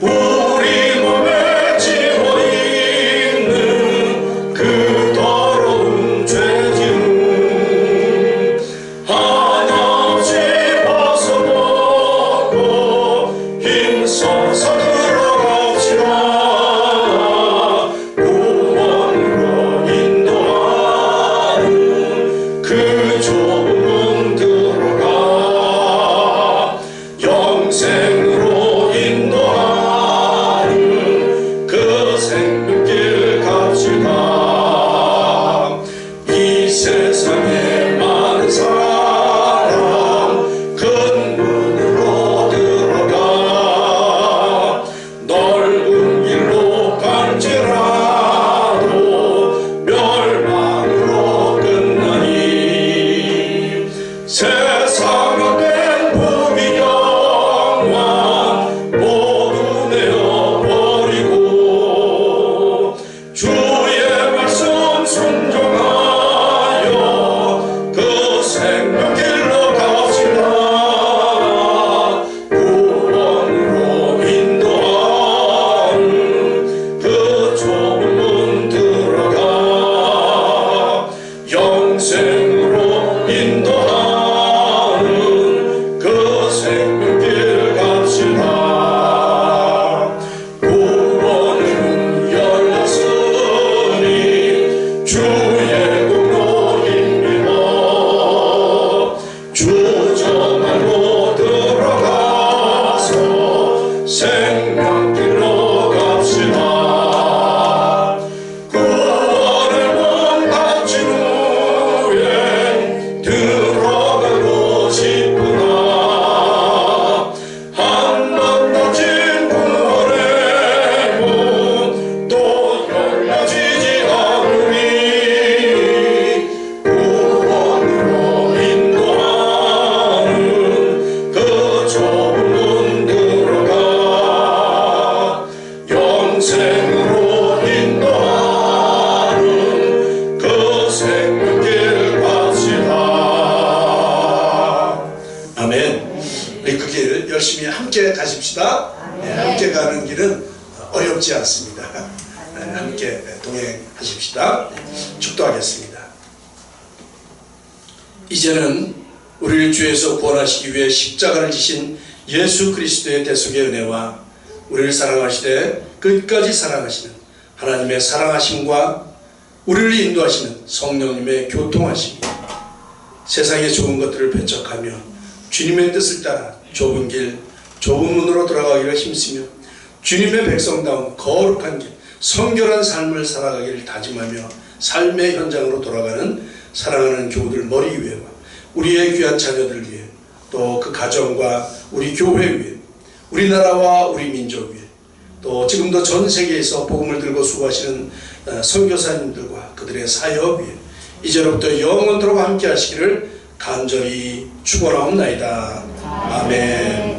우리 몸에 지워 생명길로 갑시다. 구원을 못 받친 후엔 들어가고 싶구나. 한 번 닫힌 구원의 문 또 열려지지 않으니 구원으로 인도하는 그 좁은 문 들어가 영생으로 인도하는 그 생명길 갑시다. 아멘. 우리 그 길 열심히 함께 가십시다. 네, 함께 가는 길은 어렵지 않습니다. 네, 함께 동행하십시다. 네, 축도하겠습니다. 이제는 우리를 죄에서 구원하시기 위해 십자가를 지신 예수 그리스도의 대속의 은혜와 우리를 사랑하시되 끝까지 사랑하시는 하나님의 사랑하심과 우리를 인도하시는 성령님의 교통하심이 세상의 좋은 것들을 배척하며 주님의 뜻을 따라 좁은 길, 좁은 문으로 돌아가기를 힘쓰며 주님의 백성다운 거룩한 길, 성결한 삶을 살아가기를 다짐하며 삶의 현장으로 돌아가는 사랑하는 교우들 머리 위에와 우리의 귀한 자녀들 위해 또 그 가정과 우리 교회 위에 우리나라와 우리 민족 위에 또 지금도 전 세계에서 복음을 들고 수고하시는 선교사님들과 그들의 사역 위에 이제로부터 영원토록 함께 하시기를 간절히 축원하옵나이다. 아멘.